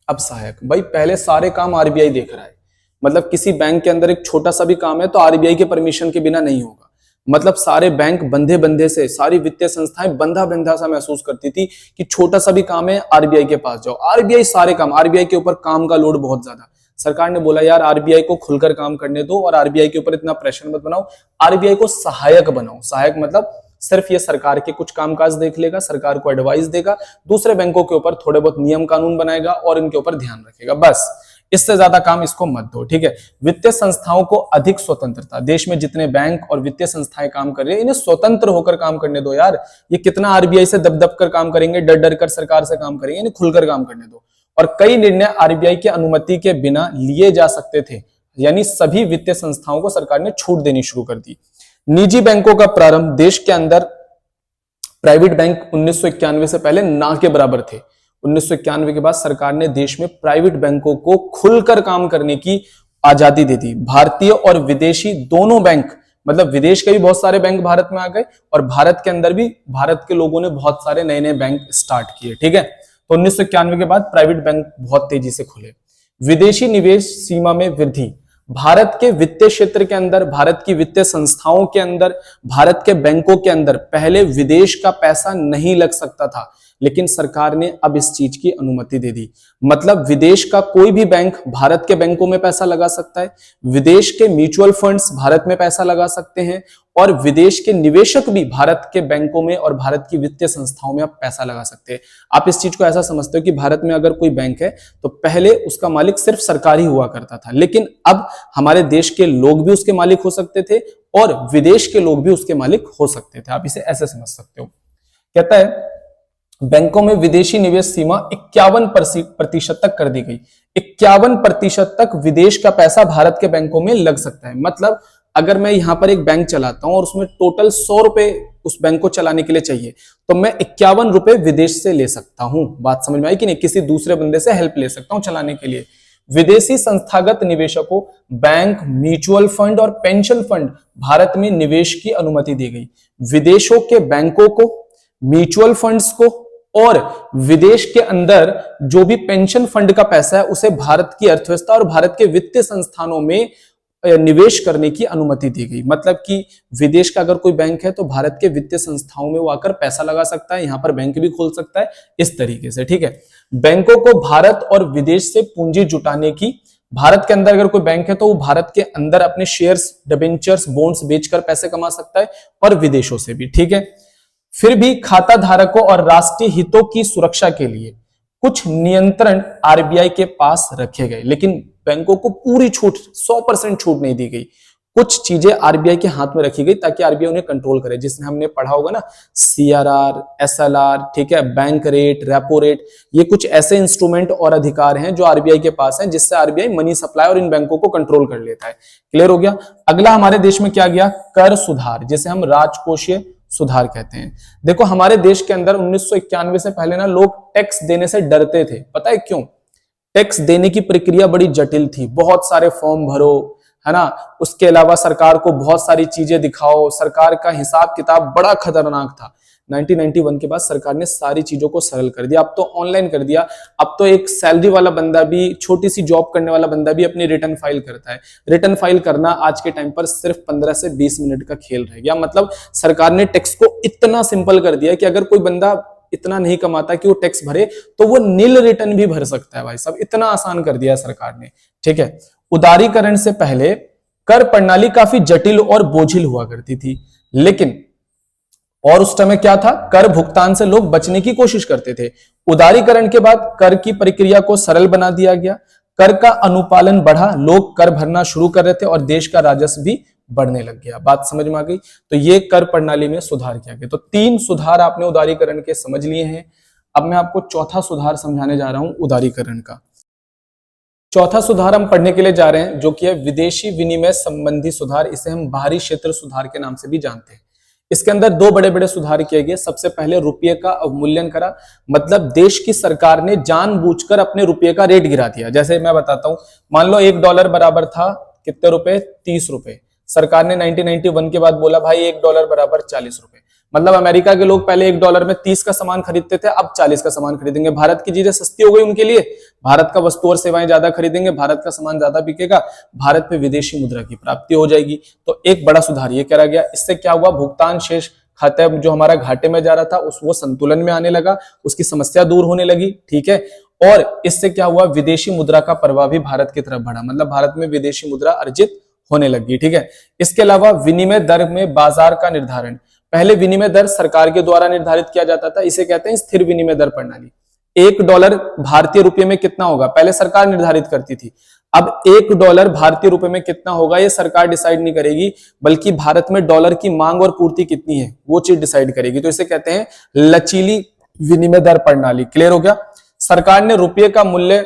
Speaker 1: अब सहायक। भाई पहले सारे काम आरबीआई देख रहा है, मतलब किसी बैंक के अंदर एक छोटा सा भी काम है तो आरबीआई के परमिशन के बिना नहीं होगा। मतलब सारे बैंक बंधे बंधे से, सारी वित्तीय संस्थाएं बंधा बंधा सा महसूस करती थी कि छोटा सा भी काम है आरबीआई के पास जाओ, आरबीआई सारे काम, आरबीआई के ऊपर काम का लोड बहुत ज्यादा। सरकार ने बोला यार आरबीआई को खुलकर काम करने दो और आरबीआई के ऊपर इतना प्रेशर मत बनाओ, आरबीआई को सहायक बनाओ। सहायक मतलब सिर्फ ये सरकार के कुछ कामकाज देख लेगा, सरकार को एडवाइस देगा, दूसरे बैंकों के ऊपर थोड़े बहुत नियम कानून बनाएगा और इनके ऊपर ध्यान रखेगा, बस। इससे ज्यादा काम इसको मत दो, ठीक है। वित्तीय संस्थाओं को अधिक स्वतंत्रता, देश में जितने बैंक और वित्तीय संस्थाएं काम कर रही है इन्हें स्वतंत्र होकर काम करने दो यार। ये कितना आरबीआई से दब दब कर काम करेंगे, डर डर कर सरकार से काम करेंगे, इन्हें खुलकर काम करने दो। और कई निर्णय आरबीआई की अनुमति के बिना लिए जा सकते थे, यानी सभी वित्तीय संस्थाओं को सरकार ने छूट देनी शुरू कर दी। निजी बैंकों का प्रारंभ, देश के अंदर प्राइवेट बैंक 1991 से पहले ना के बराबर थे। 1991 के बाद सरकार ने देश में प्राइवेट बैंकों को खुलकर काम करने की आजादी दे दी। भारतीय और विदेशी दोनों बैंक, मतलब विदेश के भी बहुत सारे बैंक भारत में आ गए और भारत के अंदर भी भारत के लोगों ने बहुत सारे नए नए बैंक स्टार्ट किए, ठीक है। तो 1991 के बाद प्राइवेट बैंक बहुत तेजी से खुले। विदेशी निवेश सीमा में वृद्धि, भारत के वित्तीय क्षेत्र के अंदर, भारत की वित्तीय संस्थाओं के अंदर, भारत के बैंकों के अंदर पहले विदेश का पैसा नहीं लग सकता था, लेकिन सरकार ने अब इस चीज की अनुमति दे दी। मतलब विदेश का कोई भी बैंक भारत के बैंकों में पैसा लगा सकता है, विदेश के म्यूचुअल फंड्स भारत में पैसा लगा सकते हैं और विदेश के निवेशक भी भारत के बैंकों में और भारत की वित्तीय संस्थाओं में अब पैसा लगा सकते हैं। आप इस चीज को ऐसा समझते हो कि भारत में अगर कोई बैंक है तो पहले उसका मालिक सिर्फ सरकार ही हुआ करता था, लेकिन अब हमारे देश के लोग भी उसके मालिक हो सकते थे और विदेश के लोग भी उसके मालिक हो सकते थे। आप इसे ऐसे समझ सकते हो। कहता है बैंकों में विदेशी निवेश सीमा 51% तक कर दी गई। 51% तक विदेश का पैसा भारत के बैंकों में लग सकता है। मतलब अगर मैं यहां पर एक बैंक चलाता हूं और उसमें टोटल 100 रुपए उस बैंक को चलाने के लिए चाहिए, तो मैं 51 रुपए विदेश से ले सकता हूं। बात समझ में आई कि नहीं? किसी दूसरे बंदे से हेल्प ले सकता हूं चलाने के लिए। विदेशी संस्थागत निवेशकों, बैंक, म्यूचुअल फंड और पेंशन फंड भारत में निवेश की अनुमति दी गई। विदेशों के बैंकों को, म्यूचुअल फंड्स को और विदेश के अंदर जो भी पेंशन फंड का पैसा है उसे भारत की अर्थव्यवस्था और भारत के वित्तीय संस्थानों में निवेश करने की अनुमति दी गई। मतलब कि विदेश का अगर कोई बैंक है तो भारत के वित्तीय संस्थाओं में वो आकर पैसा लगा सकता है, यहां पर बैंक भी खोल सकता है, इस तरीके से, ठीक है। बैंकों को भारत और विदेश से पूंजी जुटाने की भारत के अंदर अगर कोई बैंक है तो वो भारत के अंदर अपने शेयर्स, डिबेंचर्स, बॉन्ड्स बेचकर पैसे कमा सकता है और विदेशों से भी, ठीक है। फिर भी खाता धारकों और राष्ट्रीय हितों की सुरक्षा के लिए कुछ नियंत्रण आरबीआई के पास रखे गए, लेकिन बैंकों को पूरी छूट, 100% छूट नहीं दी गई। कुछ चीजें आरबीआई के हाथ में रखी गई ताकि आरबीआई उन्हें कंट्रोल करे, जिसमें हमने पढ़ा होगा ना, सीआरआर, एसएलआर, ठीक है, बैंक रेट, रेपो रेट, ये कुछ ऐसे इंस्ट्रूमेंट और अधिकार हैं जो आरबीआई के पास हैं, जिससे आरबीआई मनी सप्लाई और इन बैंकों को कंट्रोल कर लेता है। क्लियर हो गया। अगला हमारे देश में क्या गया, कर सुधार, जिसे हम राजकोषीय सुधार कहते हैं। देखो हमारे देश के अंदर 1991 से पहले ना लोग टैक्स देने से डरते थे, पता है क्यों? टैक्स देने की प्रक्रिया बड़ी जटिल थी, बहुत सारे फॉर्म भरो, है ना, उसके अलावा सरकार को बहुत सारी चीजें दिखाओ, सरकार का हिसाब किताब बड़ा खतरनाक था। 1991 के बाद सरकार ने सारी चीजों को सरल कर दिया, अब तो ऑनलाइन कर दिया। अब तो एक सैलरी वाला बंदा भी, छोटी सी जॉब करने वाला बंदा भी अपनी रिटर्न फाइल करता है। रिटर्न फाइल करना आज के टाइम पर सिर्फ 15 से 20 मिनट का खेल रह गया। मतलब सरकार ने टैक्स को इतना सिंपल कर दिया कि अगर कोई बंदा इतना नहीं कमाता कि वो टैक्स भरे तो वो नील रिटर्न भी भर सकता है। भाई साहब इतना आसान कर दिया सरकार ने, ठीक है। उदारीकरण से पहले कर प्रणाली काफी जटिल और बोझिल हुआ करती थी, लेकिन और उस समय क्या था, कर भुगतान से लोग बचने की कोशिश करते थे। उदारीकरण के बाद कर की प्रक्रिया को सरल बना दिया गया, कर का अनुपालन बढ़ा, लोग कर भरना शुरू कर रहे थे और देश का राजस्व भी बढ़ने लग गया। बात समझ में आ गई? तो ये कर प्रणाली में सुधार किया गया। तो 3 सुधार आपने उदारीकरण के समझ लिए हैं। अब मैं आपको चौथा सुधार समझाने जा रहा हूं उदारीकरण का। चौथा सुधार हम पढ़ने के लिए जा रहे हैं, जो कि है विदेशी विनिमय संबंधी सुधार। इसे हम बाहरी क्षेत्र सुधार के नाम से भी जानते हैं। इसके अंदर 2 बड़े बड़े सुधार किए गए। सबसे पहले रुपये का अवमूल्यन करा, मतलब देश की सरकार ने जानबूझकर अपने रुपये का रेट गिरा दिया। जैसे मैं बताता हूं, मान लो $1 बराबर था कितने रुपए, 30 रुपए। सरकार ने 1991 के बाद बोला भाई $1 बराबर 40 रुपए। मतलब अमेरिका के लोग पहले $1 में 30 का सामान खरीदते थे, अब 40 का सामान खरीदेंगे। भारत की चीजें सस्ती हो गई उनके लिए, भारत का वस्तु और सेवाएं ज्यादा खरीदेंगे, भारत का सामान ज्यादा बिकेगा, भारत में विदेशी मुद्रा की प्राप्ति हो जाएगी। तो एक बड़ा सुधार ये करा गया। इससे क्या हुआ, भुगतान शेष खाता जो हमारा घाटे में जा रहा था वो संतुलन में आने लगा, उसकी समस्या दूर होने लगी, ठीक है। और इससे क्या हुआ, विदेशी मुद्रा का प्रवाह भी भारत की तरफ बढ़ा, मतलब भारत में विदेशी मुद्रा अर्जित होने लगी, ठीक है। इसके अलावा विनिमय दर में बाजार का निर्धारण, पहले विनिमय दर सरकार के द्वारा निर्धारित किया जाता था, इसे कहते हैं स्थिर विनिमय दर प्रणाली। $1 भारतीय रुपये में कितना होगा, पहले सरकार निर्धारित करती थी। अब $1 भारतीय रुपये में कितना होगा ये सरकार डिसाइड नहीं करेगी, बल्कि भारत में डॉलर की मांग और पूर्ति कितनी है वो चीज डिसाइड करेगी। तो इसे कहते हैं लचीली विनिमय दर प्रणाली। क्लियर हो गया। सरकार ने रुपये का मूल्य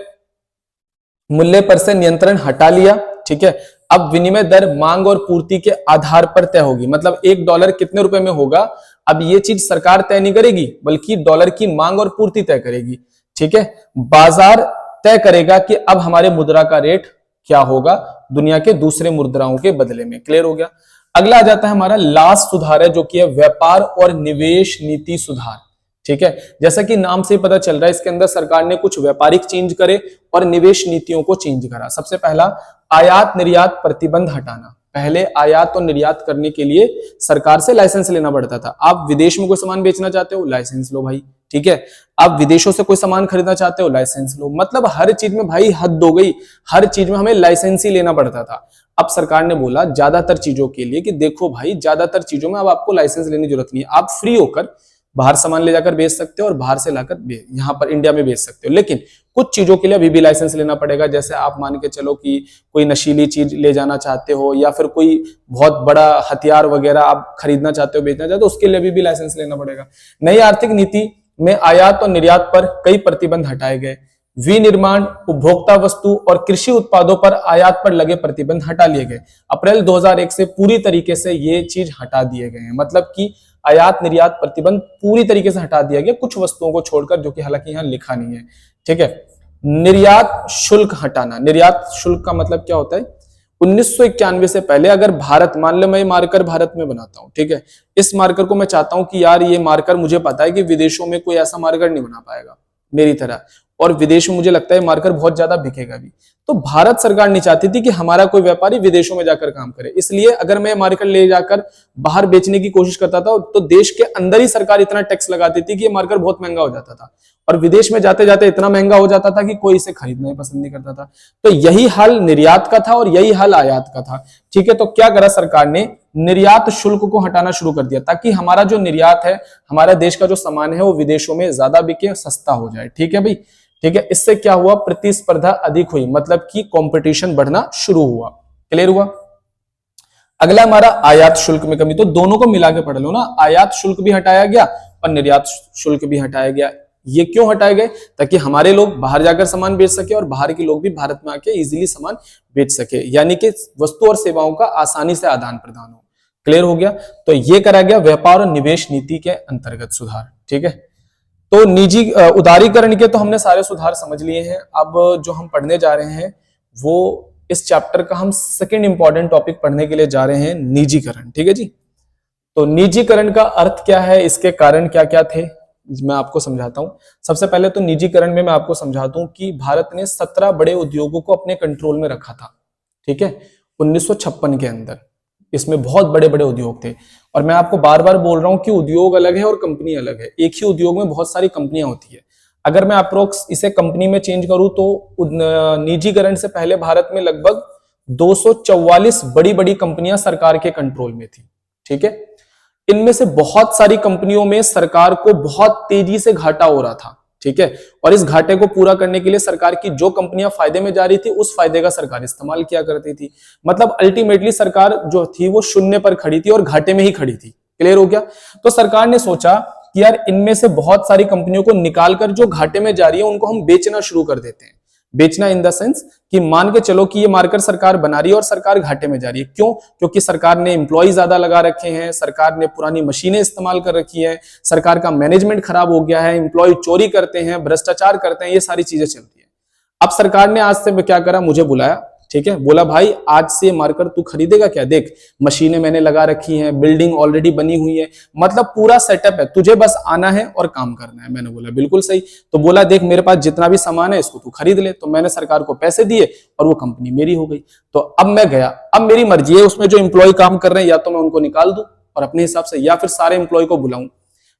Speaker 1: पर से नियंत्रण हटा लिया, ठीक है। अब विनिमय दर मांग और पूर्ति के आधार पर तय होगी, मतलब $1 कितने रुपए में होगा, अब ये चीज सरकार तय नहीं करेगी, बल्कि डॉलर की मांग और पूर्ति तय करेगी, ठीक है। बाजार तय करेगा कि अब हमारे मुद्रा का रेट क्या होगा दुनिया के दूसरे मुद्राओं के बदले में। क्लियर हो गया। अगला आ जाता है हमारा लास्ट सुधार है, जो कि है व्यापार और निवेश नीति सुधार, ठीक है। जैसा कि नाम से पता चल रहा है, इसके अंदर सरकार ने कुछ व्यापारिक चेंज करे और निवेश नीतियों को चेंज करा। सबसे पहला, आयात निर्यात प्रतिबंध हटाना। पहले आयात और निर्यात करने के लिए सरकार से लाइसेंस लेना पड़ता था। आप विदेश में कोई सामान बेचना चाहते हो, लाइसेंस लो भाई, ठीक है। आप विदेशों से कोई सामान खरीदना चाहते हो, लाइसेंस लो। मतलब हर चीज में भाई हद हो गई, हर चीज में हमें लाइसेंस ही लेना पड़ता था। अब सरकार ने बोला ज्यादातर चीजों के लिए कि देखो भाई, ज्यादातर चीजों में अब आपको लाइसेंस लेने की जरूरत नहीं है, आप फ्री होकर बाहर सामान ले जाकर बेच सकते हो और बाहर से लाकर यहाँ पर इंडिया में बेच सकते हो। लेकिन कुछ चीजों के लिए अभी भी लाइसेंस लेना पड़ेगा। जैसे आप मान के चलो कि कोई नशीली चीज ले जाना चाहते हो, या फिर कोई बहुत बड़ा हथियार वगैरह आप खरीदना चाहते हो, बेचना चाहते हो, उसके लिए अभी भी लाइसेंस लेना पड़ेगा। नई आर्थिक नीति में आयात और निर्यात पर कई प्रतिबंध हटाए गए। विनिर्माण, उपभोक्ता वस्तु और कृषि उत्पादों पर आयात पर लगे प्रतिबंध हटा लिए गए। अप्रैल 2001 से पूरी तरीके से ये चीज हटा दिए गए हैं, मतलब कि आयात निर्यात प्रतिबंध पूरी तरीके से हटा दिया गया, कुछ वस्तुओं को छोड़कर, जो कि हालांकि यहाँ लिखा नहीं है, ठीक है। निर्यात शुल्क हटाना। निर्यात शुल्क का मतलब क्या होता है, 1991 से पहले अगर भारत, मान लो मैं ये मार्कर भारत में बनाता हूं, ठीक है, इस मार्कर को मैं चाहता हूं कि यार ये मार्कर, मुझे पता है कि विदेशों में कोई ऐसा मार्कर नहीं बना पाएगा मेरी तरह, और विदेश में मुझे लगता है मार्कर बहुत ज्यादा बिकेगा भी। तो भारत सरकार नहीं चाहती थी कि हमारा कोई व्यापारी विदेशों में जाकर काम करे, इसलिए अगर मैं मार्कर ले जाकर बाहर बेचने की कोशिश करता था तो देश के अंदर ही सरकार इतना टैक्स लगाती थी कि ये मार्कर बहुत महंगा हो जाता था, और विदेश में जाते जाते इतना महंगा हो जाता था कि कोई इसे खरीदना ही पसंद नहीं करता था। तो यही हाल निर्यात का था और यही हाल आयात का था। ठीक है, तो क्या करा सरकार ने, निर्यात शुल्क को हटाना शुरू कर दिया ताकि हमारा जो निर्यात है, हमारे देश का जो सामान है वो विदेशों में ज्यादा बिके, सस्ता हो जाए। ठीक है भाई, ठीक है। इससे क्या हुआ, प्रतिस्पर्धा अधिक हुई, मतलब कि कंपटीशन बढ़ना शुरू हुआ। क्लियर हुआ। अगला हमारा आयात शुल्क में कमी, तो दोनों को मिला के पढ़ लो ना, आयात शुल्क भी हटाया गया और निर्यात शुल्क भी हटाया गया। ये क्यों हटाए गए, ताकि हमारे लोग बाहर जाकर सामान बेच सके और बाहर के लोग भी भारत में आके इजीली सामान बेच सके, यानी कि वस्तु और सेवाओं का आसानी से आदान प्रदान हो। क्लियर हो गया। तो ये करा गया व्यापार और निवेश नीति के अंतर्गत सुधार। ठीक है, तो निजी उदारीकरण के तो हमने सारे सुधार समझ लिए हैं। अब जो हम पढ़ने जा रहे हैं वो इस चैप्टर का हम सेकंड इंपॉर्टेंट टॉपिक पढ़ने के लिए जा रहे हैं, निजीकरण। ठीक है जी। तो निजीकरण का अर्थ क्या है, इसके कारण क्या क्या थे, मैं आपको समझाता हूं। सबसे पहले तो निजीकरण में मैं आपको समझाता हूं कि भारत ने 17 बड़े उद्योगों को अपने कंट्रोल में रखा था। ठीक है, 1956 के अंदर इसमें बहुत बड़े बड़े उद्योग थे। और मैं आपको बार बार बोल रहा हूं कि उद्योग अलग है और कंपनी अलग है। एक ही उद्योग में बहुत सारी कंपनियां होती है। अगर मैं अप्रोक्स इसे कंपनी में चेंज करूं तो निजीकरण से पहले भारत में लगभग 244 बड़ी बड़ी कंपनियां सरकार के कंट्रोल में थी। ठीक है, इनमें से बहुत सारी कंपनियों में सरकार को बहुत तेजी से घाटा हो रहा था। ठीक है, और इस घाटे को पूरा करने के लिए सरकार की जो कंपनियां फायदे में जा रही थी उस फायदे का सरकार इस्तेमाल किया करती थी। मतलब अल्टीमेटली सरकार जो थी वो शून्य पर खड़ी थी और घाटे में ही खड़ी थी। क्लियर हो गया। तो सरकार ने सोचा कि यार इनमें से बहुत सारी कंपनियों को निकालकर जो घाटे में जा रही है उनको हम बेचना शुरू कर देते हैं। बेचना इन द सेंस कि मान के चलो कि ये मार्कर सरकार बना रही है और सरकार घाटे में जा रही है। क्यों? क्योंकि सरकार ने एम्प्लॉय ज्यादा लगा रखे हैं, सरकार ने पुरानी मशीनें इस्तेमाल कर रखी है, सरकार का मैनेजमेंट खराब हो गया है, एम्प्लॉय चोरी करते हैं, भ्रष्टाचार करते हैं, ये सारी चीजें चलती है। अब सरकार ने आज से क्या करा, मुझे बुलाया। ठीक है, बोला भाई आज से मार्कर तू खरीदेगा क्या, देख मशीनें मैंने लगा रखी हैं, बिल्डिंग ऑलरेडी बनी हुई है, मतलब पूरा सेटअप है, तुझे बस आना है और काम करना है। मैंने बोला बिल्कुल सही। तो बोला देख मेरे पास जितना भी सामान है इसको तू खरीद ले। तो मैंने सरकार को पैसे दिए और वो कंपनी मेरी हो गई। तो अब मैं गया, अब मेरी मर्जी है उसमें जो एम्प्लॉय काम कर रहे हैं या तो मैं उनको निकाल दूं और अपने हिसाब से, या फिर सारे एम्प्लॉय को बुलाऊं।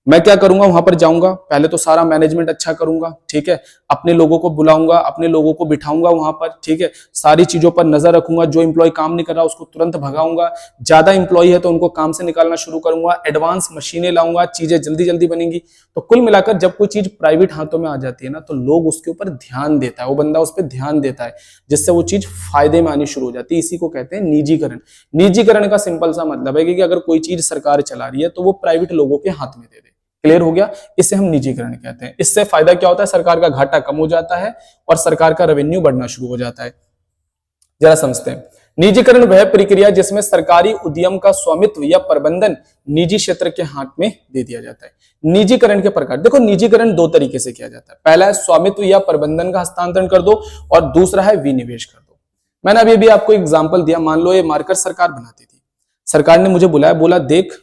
Speaker 1: मैं क्या करूंगा, वहां पर जाऊंगा, पहले तो सारा मैनेजमेंट अच्छा करूंगा। ठीक है, अपने लोगों को बुलाऊंगा, अपने लोगों को बिठाऊंगा वहां पर। ठीक है, सारी चीजों पर नजर रखूंगा, जो एम्प्लॉय काम नहीं कर रहा उसको तुरंत भगाऊंगा, ज्यादा एम्प्लॉय है तो उनको काम से निकालना शुरू करूंगा, एडवांस मशीनें लाऊंगा, चीजें जल्दी जल्दी बनेंगी। तो कुल मिलाकर जब कोई चीज प्राइवेट हाथों में आ जाती है ना तो लोग उसके ऊपर ध्यान देता है, वो बंदा उस पर ध्यान देता है, जिससे वो चीज फायदे में आनी शुरू हो जाती है। इसी को कहते हैं निजीकरण। निजीकरण का सिंपल सा मतलब है कि अगर कोई चीज सरकार चला रही है तो वो प्राइवेट लोगों के हाथ में दे दे। क्लियर हो गया। इसे हम निजीकरण कहते हैं। इससे फायदा क्या होता है, सरकार का घाटा कम हो जाता है और सरकार का रेवेन्यू बढ़ना शुरू हो जाता है। जरा समझते हैं। निजीकरण वह प्रक्रिया जिसमें सरकारी उद्यम का स्वामित्व या प्रबंधन निजी क्षेत्र के हाथ में दे दिया जाता है। निजीकरण के प्रकार देखो, निजीकरण दो तरीके से किया जाता है। पहला है स्वामित्व या प्रबंधन का हस्तांतरण कर दो और दूसरा है विनिवेश कर दो। मैंने अभी भी आपको एग्जाम्पल दिया। मान लो ये मार्कर सरकार बनाती थी, सरकार ने मुझे बुलाया, बोला देख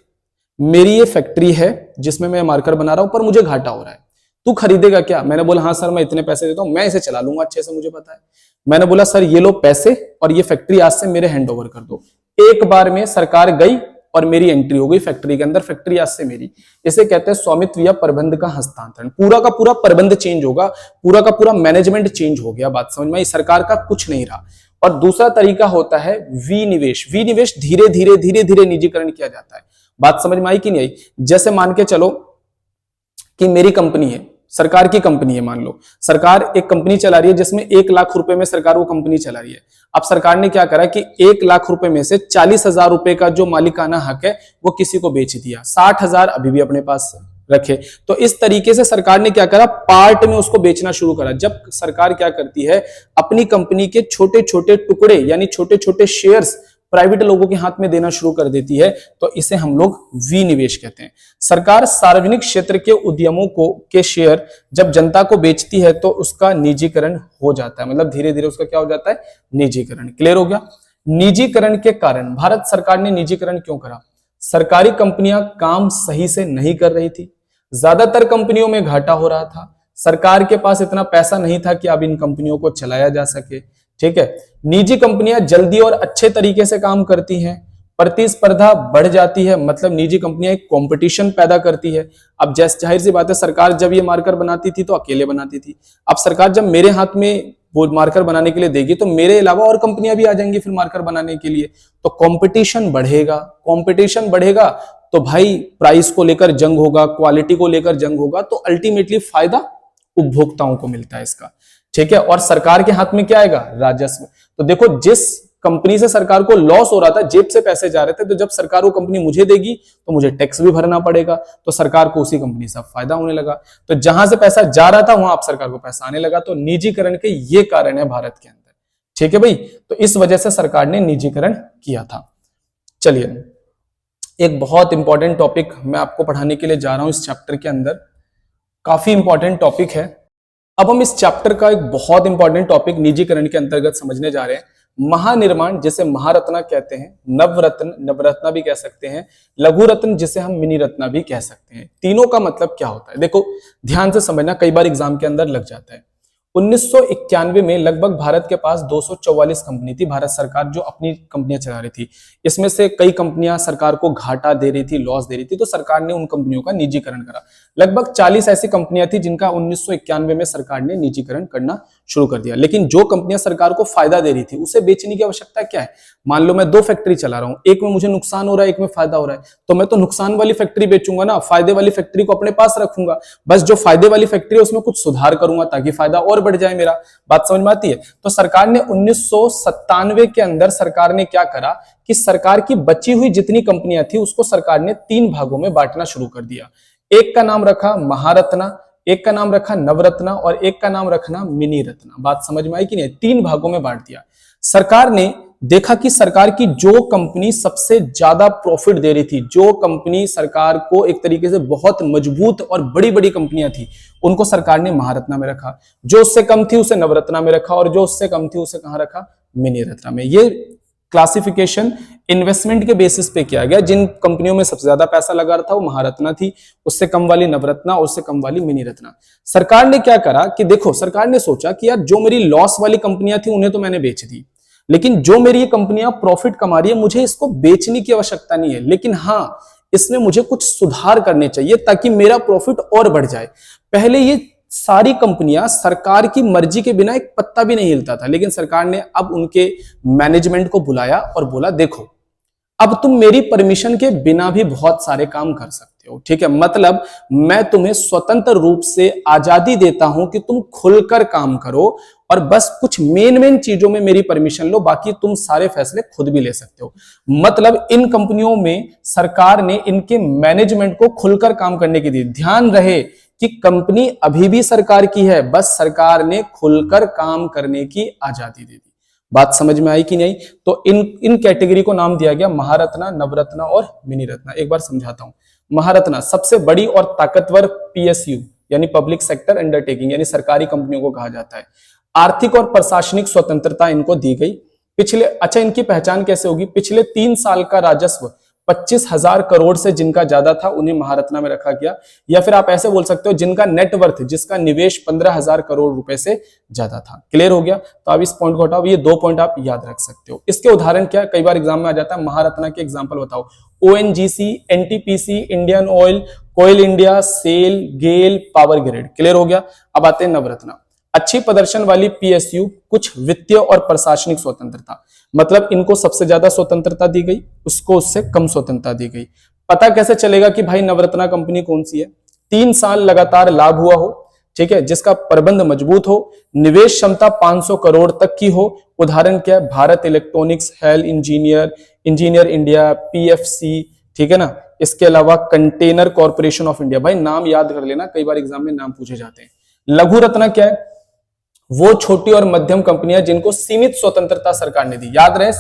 Speaker 1: मेरी ये फैक्ट्री है जिसमें मैं मार्कर बना रहा हूं पर मुझे घाटा हो रहा है, तू खरीदेगा क्या? मैंने बोला हाँ सर मैं इतने पैसे देता हूं, मैं इसे चला लूंगा अच्छे से, मुझे पता है। मैंने बोला सर ये लो पैसे और ये फैक्ट्री आज से मेरे हैंड ओवर कर दो। एक बार में सरकार गई और मेरी एंट्री हो गई फैक्ट्री के अंदर, फैक्ट्री आज से मेरी। इसे कहते हैं स्वामित्व या प्रबंध का हस्तांतरण। पूरा का पूरा प्रबंध चेंज होगा, पूरा का पूरा मैनेजमेंट चेंज हो गया। बात समझ में आई? सरकार का कुछ नहीं रहा। और दूसरा तरीका होता है विनिवेश। विनिवेश धीरे धीरे धीरे धीरे निजीकरण किया जाता है। बात समझ में आई कि नहीं आई? जैसे मान के चलो कि मेरी कंपनी है, सरकार की कंपनी है। मान लो सरकार एक कंपनी चला रही है जिसमें 1 लाख रुपए में सरकार वो कंपनी चला रही है। अब सरकार ने क्या करा कि 1 लाख रुपए में से 40,000 रुपए का जो मालिकाना हक है वो किसी को बेच दिया, 60,000 अभी भी अपने पास रखे। तो इस तरीके से सरकार ने क्या करा, पार्ट में उसको बेचना शुरू करा। जब सरकार क्या करती है, अपनी कंपनी के छोटे छोटे टुकड़े यानी छोटे छोटे शेयर्स प्राइवेट लोगों के हाथ में देना शुरू कर देती है, तो इसे हम लोग विनिवेश कहते हैं। सरकार सार्वजनिक क्षेत्र के उद्यमों के शेयर जब जनता को बेचती है तो उसका निजीकरण हो जाता है। मतलब धीरे धीरे उसका क्या हो जाता है, निजीकरण। क्लियर हो गया। निजीकरण के कारण भारत सरकार ने निजीकरण क्यों करा? सरकारी कंपनियां काम सही से नहीं कर रही थी, ज्यादातर कंपनियों में घाटा हो रहा था, सरकार के पास इतना पैसा नहीं था कि अब इन कंपनियों को चलाया जा सके। ठीक है, निजी कंपनियां जल्दी और अच्छे तरीके से काम करती हैं, प्रतिस्पर्धा बढ़ जाती है, मतलब निजी कंपनियां एक कंपटीशन पैदा करती है। अब जैसे जाहिर सी बात है, सरकार जब ये मार्कर बनाती थी तो अकेले बनाती थी। अब सरकार जब मेरे हाथ में वो मार्कर बनाने के लिए देगी तो मेरे अलावा और कंपनियां भी आ जाएंगी फिर मार्कर बनाने के लिए, तो कंपटीशन बढ़ेगा। कंपटीशन बढ़ेगा तो भाई प्राइस को लेकर जंग होगा, क्वालिटी को लेकर जंग होगा, तो अल्टीमेटली फायदा उपभोक्ताओं को मिलता है इसका। ठीक है, और सरकार के हाथ में क्या आएगा? राजस्व। तो देखो, जिस कंपनी से सरकार को लॉस हो रहा था, जेब से पैसे जा रहे थे, तो जब सरकार वो कंपनी मुझे देगी तो मुझे टैक्स भी भरना पड़ेगा, तो सरकार को उसी कंपनी से फायदा होने लगा। तो जहां से पैसा जा रहा था वहां अब सरकार को पैसा आने लगा। तो निजीकरण के ये कारण है भारत के अंदर। ठीक है भाई, तो इस वजह से सरकार ने निजीकरण किया था। चलिए, एक बहुत इंपॉर्टेंट टॉपिक मैं आपको पढ़ाने के लिए जा रहा हूं इस चैप्टर के अंदर, काफी इंपॉर्टेंट टॉपिक है। अब हम इस चैप्टर का एक बहुत इंपॉर्टेंट टॉपिक निजीकरण के अंतर्गत समझने जा रहे हैं, महानिर्माण, जिसे महारत्ना कहते हैं, नवरत्न, नवरत्ना भी कह सकते हैं, लघु रत्न जिसे हम मिनी रत्ना भी कह सकते हैं। तीनों का मतलब क्या होता है, देखो ध्यान से समझना, कई बार एग्जाम के अंदर लग जाता है। 1991 में लगभग भारत के पास 244 कंपनी थी, भारत सरकार जो अपनी कंपनियां चला रही थी। इसमें से कई कंपनियां सरकार को घाटा दे रही थी, लॉस दे रही थी, तो सरकार ने उन कंपनियों का निजीकरण करा। लगभग 40 ऐसी कंपनियां थी जिनका 1991 में सरकार ने निजीकरण करना शुरू कर दिया। लेकिन जो कंपनियां सरकार को फायदा दे रही थी उसे बेचने की आवश्यकता क्या है? मान लो मैं 2 फैक्ट्री चला रहा हूं, एक में मुझे नुकसान हो रहा है, एक में फायदा हो रहा है, तो मैं तो नुकसान वाली फैक्ट्री बेचूंगा ना, फायदे वाली फैक्ट्री को अपने पास रखूंगा। बस जो फायदे वाली फैक्ट्री है उसमें कुछ सुधार करूंगा ताकि फायदा और बढ़ जाए मेरा। बात समझ में आती है? तो सरकार ने 1997 के अंदर सरकार ने क्या करा कि सरकार की बची हुई जितनी कंपनियां थी उसको सरकार ने 3 भागों में बांटना शुरू कर दिया। एक का नाम रखा महारत्ना, एक का नाम रखा नवरत्ना और एक का नाम रखना मिनी रत्ना। बात समझ में आई कि नहीं? 3 भागों में बांट दिया। सरकार ने देखा कि सरकार की जो कंपनी सबसे ज्यादा प्रॉफिट दे रही थी, जो कंपनी सरकार को एक तरीके से बहुत मजबूत और बड़ी बड़ी कंपनियां थी, उनको सरकार ने महारत्ना में रखा। जो उससे कम थी उसे नवरत्ना में रखा, और जो उससे कम थी उसे कहां रखा? मिनी रत्ना में। ये क्लासिफिकेशन इन्वेस्टमेंट के बेसिस पे किया गया। जिन कंपनियों में सबसे ज्यादा पैसा लगा रहा था वो महारत्ना थी, उससे कम वाली नवरत्ना और उससे कम वाली मिनी रत्ना। सरकार ने क्या करा कि देखो, सरकार ने सोचा कि यार जो मेरी लॉस वाली कंपनियां थी उन्हें तो मैंने बेच दी, लेकिन जो मेरी ये कंपनियां प्रॉफिट कमा रही है मुझे इसको बेचने की आवश्यकता नहीं है, लेकिन हाँ इसमें मुझे कुछ सुधार करने चाहिए ताकि मेरा प्रॉफिट और बढ़ जाए। पहले ये सारी कंपनियां सरकार की मर्जी के बिना एक पत्ता भी नहीं हिलता था, लेकिन सरकार ने अब उनके मैनेजमेंट को बुलाया और बोला देखो अब तुम मेरी परमिशन के बिना भी बहुत सारे काम कर सकते हो। ठीक है, मतलब मैं तुम्हें स्वतंत्र रूप से आजादी देता हूं कि तुम खुलकर काम करो और बस कुछ मेन चीजों में मेरी परमिशन लो, बाकी तुम सारे फैसले खुद भी ले सकते हो। मतलब इन कंपनियों में सरकार ने इनके मैनेजमेंट को खुलकर काम करने की दी। ध्यान रहे कि कंपनी अभी भी सरकार की है, बस सरकार ने खुलकर काम करने की आजादी दे दी। बात समझ में आई कि नहीं? तो इन कैटेगरी को नाम दिया गया महारत्ना, नवरत्ना और मिनी रत्ना। एक बार समझाता हूं। महारत्ना सबसे बड़ी और ताकतवर पीएसयू यानी पब्लिक सेक्टर अंडरटेकिंग यानी सरकारी कंपनियों को कहा जाता है। आर्थिक और प्रशासनिक स्वतंत्रता इनको दी गई। अच्छा, इनकी पहचान कैसे होगी? पिछले 3 साल का राजस्व 25,000 करोड़ से जिनका ज्यादा था उन्हें महारत्ना में रखा गया, या फिर आप ऐसे बोल सकते हो जिनका नेटवर्थ, जिसका निवेश 15,000 करोड़ रुपए से ज्यादा था। क्लियर हो गया? तो आप इस पॉइंट को हटाओ, ये 2 पॉइंट आप याद रख सकते हो। इसके उदाहरण क्या है? कई बार एग्जाम में आ जाता है, महारत्ना के एग्जाम्पल बताओ। ओएनजीसी, एनटीपीसी, इंडियन ऑयल, कोयल इंडिया, सेल, गेल, पावर ग्रिड। क्लियर हो गया? अब आते हैं नवरत्ना। अच्छी प्रदर्शन वाली पीएसयू, कुछ वित्तीय और प्रशासनिक स्वतंत्रता, मतलब इनको सबसे ज्यादा स्वतंत्रता दी गई, उसको उससे कम स्वतंत्रता दी गई। पता कैसे चलेगा कि भाई नवरत्ना कंपनी कौन सी है? 3 साल लगातार लाभ हुआ हो, ठीक है, जिसका प्रबंध मजबूत हो, निवेश क्षमता 500 करोड़ तक की हो। उदाहरण क्या है? Bharat electronics, hello engineer India, PFC, ठीक है ना। इसके अलावा कंटेनर कॉर्पोरेशन ऑफ इंडिया। भाई नाम याद कर लेना, कई बार एग्जाम में नाम पूछे जाते हैं। लघु रत्ना क्या है? वो छोटी और मध्यम कंपनियां जिनको सीमित स्वतंत्रता सरकार ने दी। याद रहे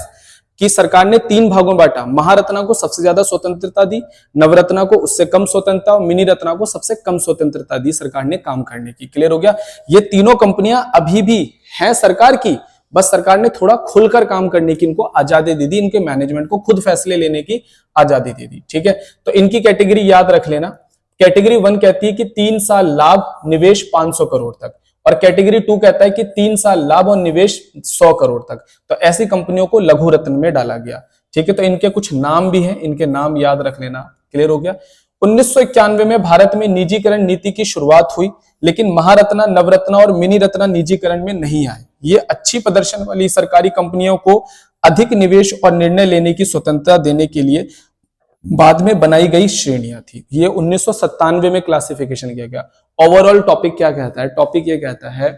Speaker 1: कि सरकार ने 3 भागों में बांटा। महारत्ना को सबसे ज्यादा स्वतंत्रता दी, नवरत्ना को उससे कम स्वतंत्रता और मिनी रत्ना को सबसे कम स्वतंत्रता दी सरकार ने काम करने की। क्लियर हो गया? ये तीनों कंपनियां अभी भी हैं सरकार की, बस सरकार ने थोड़ा खुलकर काम करने की इनको आजादी दे दी, इनके मैनेजमेंट को खुद फैसले लेने की आजादी दे दी। ठीक है, तो इनकी कैटेगरी याद रख लेना। कैटेगरी 1 कहती है कि 3 साल लाभ निवेश 500 करोड़ तक, और कैटेगरी 2 कहता है कि 3 साल लाभ और निवेश 100 करोड़ तक। तो ऐसी कंपनियों को लघु रत्न में डाला गया। ठीक है, तो इनके कुछ नाम भी हैं, इनके नाम याद रख लेना। क्लियर हो गया। 1991 में भारत में निजीकरण नीति की शुरुआत हुई, लेकिन महारत्ना, नवरत्ना और मिनी रत्ना निजीकरण में नहीं आए। ये अच्छी प्रदर्शन वाली सरकारी कंपनियों को अधिक निवेश और निर्णय लेने की स्वतंत्रता देने के लिए बाद में बनाई गई श्रेणियां थी। ये 1997 में क्लासिफिकेशन किया गया। ओवरऑल टॉपिक क्या कहता है? टॉपिक ये कहता है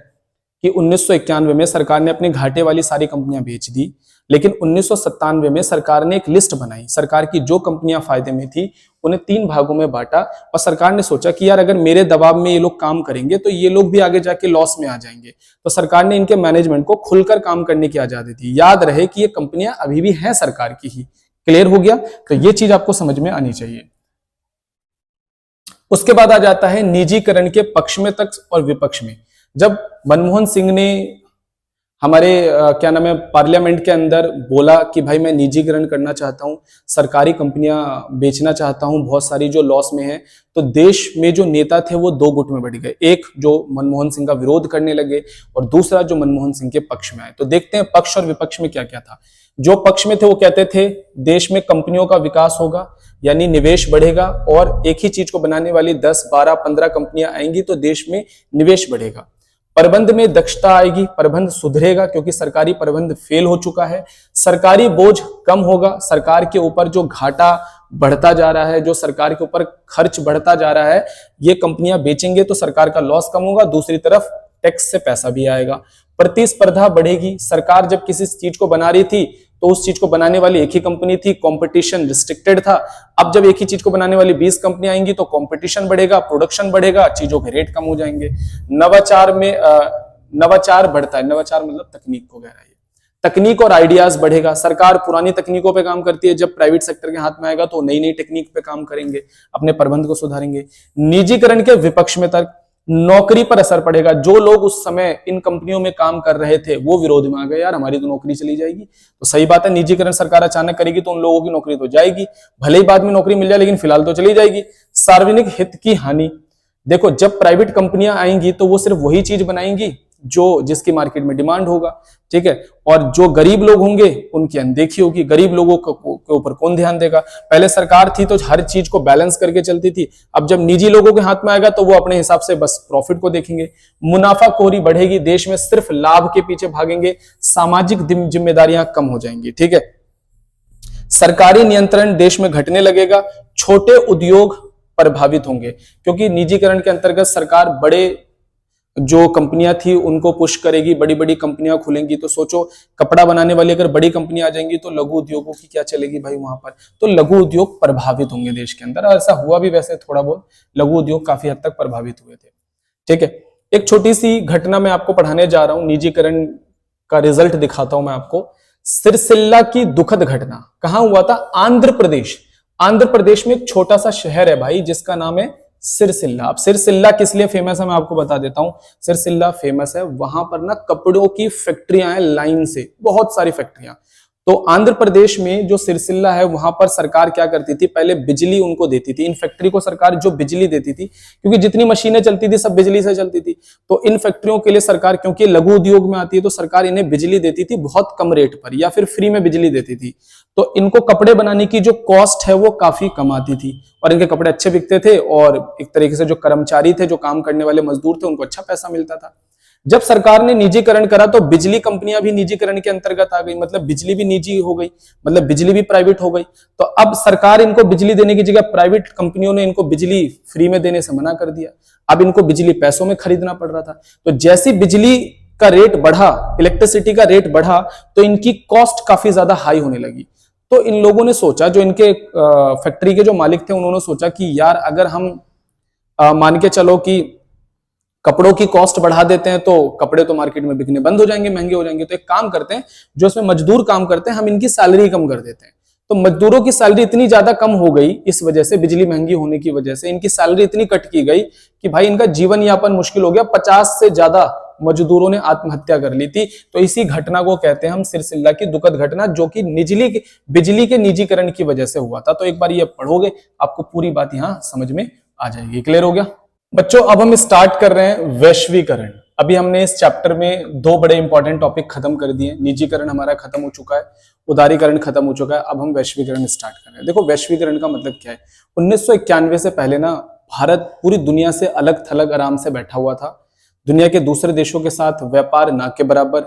Speaker 1: कि 1991 में सरकार ने अपनी घाटे वाली सारी कंपनियां बेच दी, लेकिन 1997 में सरकार ने एक लिस्ट बनाई। सरकार की जो कंपनियां फायदे में थी उन्हें 3 भागों में बांटा, और सरकार ने सोचा कि यार अगर मेरे दबाव में ये लोग काम करेंगे तो ये लोग भी आगे जाके लॉस में आ जाएंगे। तो सरकार ने इनके मैनेजमेंट को खुलकर काम करने की आजादी दी। याद रहे कि ये कंपनियां अभी भी हैं सरकार की ही। क्लियर हो गया? तो ये चीज आपको समझ में आनी चाहिए। उसके बाद आ जाता है निजीकरण के पक्ष में तक और विपक्ष में। जब मनमोहन सिंह ने हमारे क्या नाम है पार्लियामेंट के अंदर बोला कि भाई मैं निजीकरण करना चाहता हूं, सरकारी कंपनियां बेचना चाहता हूं बहुत सारी जो लॉस में है, तो देश में जो नेता थे वो 2 गुट में बढ़ गए। एक जो मनमोहन सिंह का विरोध करने लगे और दूसरा जो मनमोहन सिंह के पक्ष में आए। तो देखते हैं पक्ष और विपक्ष में क्या क्या था। जो पक्ष में थे वो कहते थे देश में कंपनियों का विकास होगा, यानी निवेश बढ़ेगा, और एक ही चीज को बनाने वाली 10, 12, 15 कंपनियां आएंगी तो देश में निवेश बढ़ेगा। प्रबंध में दक्षता आएगी, प्रबंध सुधरेगा क्योंकि सरकारी प्रबंध फेल हो चुका है। सरकारी बोझ कम होगा, सरकार के ऊपर जो घाटा बढ़ता जा रहा है, जो सरकार के ऊपर खर्च बढ़ता जा रहा है, ये कंपनियां बेचेंगे तो सरकार का लॉस कम होगा। दूसरी तरफ टैक्स से पैसा भी आएगा। प्रतिस्पर्धा बढ़ेगी। सरकार जब किसी चीज को बना रही थी तो उस चीज को बनाने वाली एक ही कंपनी थी, कंपटीशन रिस्ट्रिक्टेड था। अब जब एक ही चीज को बनाने वाली 20 कंपनियां आएंगी तो कंपटीशन बढ़ेगा, प्रोडक्शन बढ़ेगा, चीजों के रेट कम हो जाएंगे। नवाचार में नवाचार बढ़ता है। नवाचार मतलब तकनीक को कह रहा है। तकनीक और आइडियाज बढ़ेगा। सरकार पुरानी तकनीकों पे काम करती है, जब प्राइवेट सेक्टर के हाथ में आएगा तो नई नई टेक्निक पे काम करेंगे, अपने प्रबंध को सुधारेंगे। निजीकरण के विपक्ष में तर्क, नौकरी पर असर पड़ेगा। जो लोग उस समय इन कंपनियों में काम कर रहे थे वो विरोध में आ गए, यार हमारी तो नौकरी चली जाएगी। तो सही बात है, निजीकरण सरकार अचानक करेगी तो उन लोगों की नौकरी तो जाएगी, भले ही बाद में नौकरी मिल जाए लेकिन फिलहाल तो चली जाएगी। सार्वजनिक हित की हानि, देखो जब प्राइवेट कंपनियां आएंगी तो वो सिर्फ वही चीज बनाएंगी जो जिसकी मार्केट में डिमांड होगा। ठीक है, और जो गरीब लोग होंगे उनकी अनदेखी होगी। गरीब लोगों के ऊपर कौन ध्यान देगा? पहले सरकार थी तो हर चीज को बैलेंस करके चलती थी, अब जब निजी लोगों के हाथ में आएगा तो वो अपने हिसाब से बस प्रॉफिट को देखेंगे। मुनाफाखोरी बढ़ेगी, देश में सिर्फ लाभ के पीछे भागेंगे, सामाजिक जिम्मेदारियां कम हो जाएंगी। ठीक है, सरकारी नियंत्रण देश में घटने लगेगा। छोटे उद्योग प्रभावित होंगे क्योंकि निजीकरण के अंतर्गत सरकार बड़े जो कंपनियां थी उनको पुश करेगी, बड़ी बड़ी कंपनियां खुलेंगी। तो सोचो कपड़ा बनाने वाली अगर बड़ी कंपनियां आ जाएंगी तो लघु उद्योगों की क्या चलेगी भाई वहां पर। तो लघु उद्योग प्रभावित होंगे देश के अंदर, और ऐसा हुआ भी। वैसे थोड़ा बहुत लघु उद्योग काफी हद तक प्रभावित हुए थे। ठीक है, एक छोटी सी घटना मैं आपको पढ़ाने जा रहा हूं, निजीकरण का रिजल्ट दिखाता हूं मैं आपको। सिरसिल्ला की दुखद घटना कहां हुआ था? आंध्र प्रदेश। आंध्र प्रदेश में एक छोटा सा शहर है भाई जिसका नाम है सिरसिल्ला। अब सिरसिल्ला किस लिए फेमस है मैं आपको बता देता हूं। सिरसिल्ला फेमस है, वहां पर ना कपड़ों की फैक्ट्रियां हैं लाइन से, बहुत सारी फैक्ट्रियां। तो आंध्र प्रदेश में जो सिरसिल्ला है वहां पर सरकार क्या करती थी, पहले बिजली उनको देती थी। इन फैक्ट्री को सरकार जो बिजली देती थी, क्योंकि जितनी मशीनें चलती थी सब बिजली से चलती थी, तो इन फैक्ट्रियों के लिए सरकार, क्योंकि लघु उद्योग में आती है तो सरकार इन्हें बिजली देती थी बहुत कम रेट पर या फिर फ्री में बिजली देती थी। तो इनको कपड़े बनाने की जो कॉस्ट है वो काफी कम आती थी और इनके कपड़े अच्छे बिकते थे, और एक तरीके से जो कर्मचारी थे, जो काम करने वाले मजदूर थे, उनको अच्छा पैसा मिलता था। जब सरकार ने निजीकरण करा तो बिजली कंपनियां भी निजीकरण के अंतर्गत आ गई, मतलब बिजली भी निजी हो गई, मतलब बिजली भी प्राइवेट हो गई। तो अब सरकार इनको बिजली देने की जगह प्राइवेट कंपनियों ने इनको बिजली फ्री में देने से मना कर दिया। अब इनको बिजली पैसों में खरीदना पड़ रहा था। तो जैसी बिजली का रेट बढ़ा, इलेक्ट्रिसिटी का रेट बढ़ा, तो इनकी कॉस्ट काफी ज्यादा हाई होने लगी। तो इन लोगों ने सोचा, जो इनके फैक्ट्री के जो मालिक थे उन्होंने सोचा कि यार अगर हम मान के चलो कि कपड़ों की कॉस्ट बढ़ा देते हैं तो कपड़े तो मार्केट में बिकने बंद हो जाएंगे, महंगे हो जाएंगे। तो एक काम करते हैं, जो इसमें मजदूर काम करते हैं हम इनकी सैलरी कम कर देते हैं। तो मजदूरों की सैलरी इतनी ज्यादा कम हो गई, इस वजह से बिजली महंगी होने की वजह से इनकी सैलरी इतनी कट की गई कि भाई इनका जीवन यापन मुश्किल हो गया। 50 से ज्यादा मजदूरों ने आत्महत्या कर ली थी। तो इसी घटना को कहते हैं हम सिरसिल्ला की दुखद घटना, जो कि बिजली के निजीकरण की वजह से हुआ था। तो एक बार ये पढ़ोगे आपको पूरी बात यहां समझ में आ जाएगी। क्लियर हो गया बच्चों? अब हम स्टार्ट कर रहे हैं वैश्वीकरण। अभी हमने इस चैप्टर में दो बड़े इंपॉर्टेंट टॉपिक खत्म कर दिए। निजीकरण हमारा खत्म हो चुका है, उदारीकरण खत्म हो चुका है। अब हम वैश्वीकरण स्टार्ट कर रहे हैं। देखो वैश्वीकरण का मतलब क्या है। 1991 से पहले ना भारत पूरी दुनिया से अलग थलग आराम से बैठा हुआ था। दुनिया के दूसरे देशों के साथ व्यापार ना के बराबर,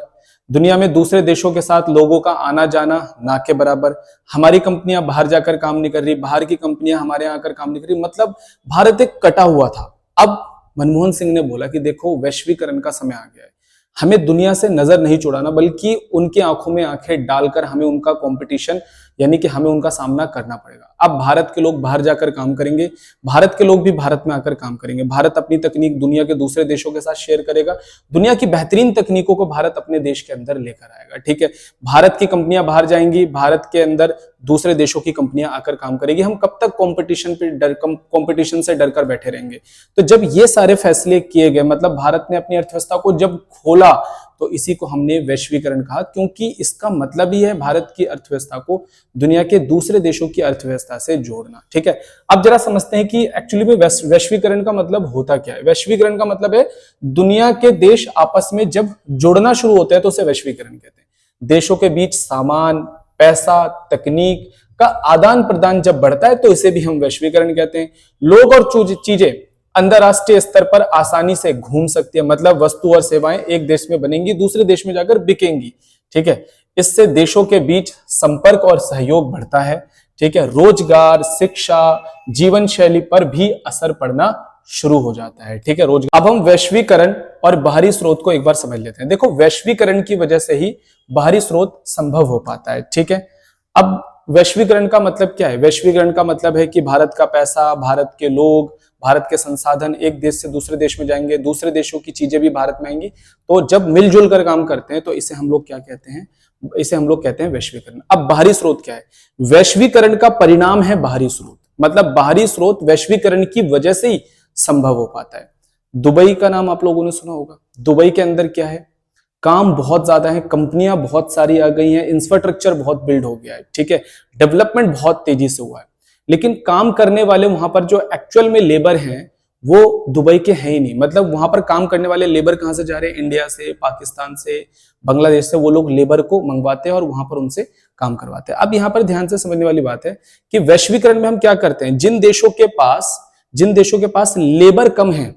Speaker 1: दुनिया में दूसरे देशों के साथ लोगों का आना जाना ना के बराबर। हमारी कंपनियां बाहर जाकर काम नहीं कर रही, बाहर की कंपनियां हमारे यहाँ आकर काम नहीं कर रही, मतलब भारत एक कटा हुआ था। अब मनमोहन सिंह ने बोला कि देखो वैश्वीकरण का समय आ गया है, हमें दुनिया से नजर नहीं छुड़ाना बल्कि उनकी आंखों में आंखें डालकर हमें उनका कंपटीशन यानी कि हमें उनका सामना करना पड़ेगा। अब भारत के लोग बाहर जाकर काम करेंगे, भारत के लोग भी भारत में आकर काम करेंगे। भारत अपनी तकनीक दुनिया के दूसरे देशों के साथ शेयर करेगा, दुनिया की बेहतरीन तकनीकों को भारत अपने देश के अंदर लेकर आएगा। ठीक है, भारत की कंपनियां बाहर जाएंगी, भारत के अंदर दूसरे देशों की कंपनियां आकर काम करेगी। हम कब तक कंपटीशन से डरकर बैठे रहेंगे? तो जब ये सारे फैसले किए गए, मतलब भारत ने अपनी अर्थव्यवस्था को जब खोला, तो इसी को हमने वैश्वीकरण कहा, क्योंकि इसका मतलब ही है भारत की अर्थव्यवस्था को दुनिया के दूसरे देशों की अर्थव्यवस्था से जोड़ना। ठीक है, अब जरा समझते हैं कि एक्चुअली में वैश्वीकरण का मतलब होता क्या है। वैश्वीकरण का मतलब है दुनिया के देश आपस में जब जुड़ना शुरू होते हैं तो उसे वैश्वीकरण कहते हैं। देशों के बीच सामान, पैसा, तकनीक का आदान प्रदान जब बढ़ता है तो इसे भी हम वैश्वीकरण कहते हैं। लोग और चीजें अंतरराष्ट्रीय स्तर पर आसानी से घूम सकती है, मतलब वस्तु और सेवाएं एक देश में बनेंगी, दूसरे देश में जाकर बिकेंगी। ठीक है, इससे देशों के बीच संपर्क और सहयोग बढ़ता है। ठीक है, रोजगार, शिक्षा, जीवन शैली पर भी असर पड़ना शुरू हो जाता है। ठीक है, रोजगार। अब हम वैश्वीकरण और बाहरी स्रोत को एक बार समझ लेते हैं। देखो वैश्वीकरण की वजह से ही बाहरी स्रोत संभव हो पाता है। ठीक है, अब वैश्वीकरण का मतलब क्या है? वैश्वीकरण का मतलब है कि भारत का पैसा, भारत के लोग, भारत के संसाधन एक देश से दूसरे देश में जाएंगे, दूसरे देशों की चीजें भी भारत में आएंगी। तो जब मिलजुल कर काम करते हैं तो इसे हम लोग क्या कहते हैं? इसे हम लोग कहते हैं वैश्वीकरण। अब बाहरी स्रोत क्या है? वैश्वीकरण का परिणाम है बाहरी स्रोत, मतलब बाहरी स्रोत वैश्वीकरण की वजह से ही संभव हो पाता है। दुबई का नाम आप लोगों ने सुना होगा। दुबई के अंदर क्या है? काम बहुत ज्यादा है, कंपनियां बहुत सारी आ गई हैं, इंफ्रास्ट्रक्चर बहुत बिल्ड हो गया है। ठीक है, डेवलपमेंट बहुत तेजी से हुआ है, लेकिन काम करने वाले वहां पर जो एक्चुअल में लेबर हैं वो दुबई के हैं ही नहीं। मतलब वहां पर काम करने वाले लेबर कहां से जा रहे हैं? इंडिया से, पाकिस्तान से, बांग्लादेश से वो लोग लेबर को मंगवाते हैं और वहां पर उनसे काम करवाते हैं। अब यहाँ पर ध्यान से समझने वाली बात है कि वैश्वीकरण में हम क्या करते हैं, जिन देशों के पास लेबर कम है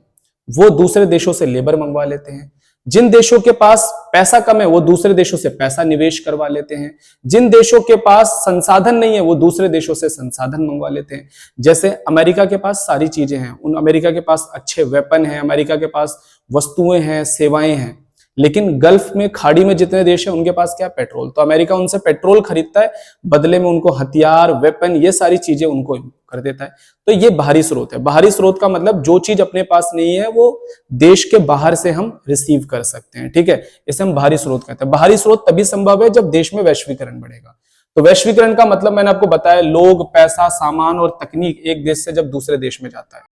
Speaker 1: वो दूसरे देशों से लेबर मंगवा लेते हैं। जिन देशों के पास पैसा कम है वो दूसरे देशों से पैसा निवेश करवा लेते हैं। जिन देशों के पास संसाधन नहीं है वो दूसरे देशों से संसाधन मंगवा लेते हैं। जैसे अमेरिका के पास सारी चीजें हैं, अमेरिका के पास अच्छे वेपन हैं, अमेरिका के पास वस्तुएं हैं, सेवाएं हैं, लेकिन गल्फ में, खाड़ी में जितने देश हैं उनके पास क्या? पेट्रोल। तो अमेरिका उनसे पेट्रोल खरीदता है, बदले में उनको हथियार, वेपन, ये सारी चीजें उनको कर देता है। तो ये बाहरी स्रोत है। बाहरी स्रोत का मतलब जो चीज अपने पास नहीं है वो देश के बाहर से हम रिसीव कर सकते हैं। ठीक है, इसे हम बाहरी स्रोत कहते हैं। बाहरी स्रोत तभी संभव है जब देश में वैश्वीकरण बढ़ेगा। तो वैश्वीकरण का मतलब मैंने आपको बताया, लोग, पैसा, सामान और तकनीक एक देश से जब दूसरे देश में जाता है।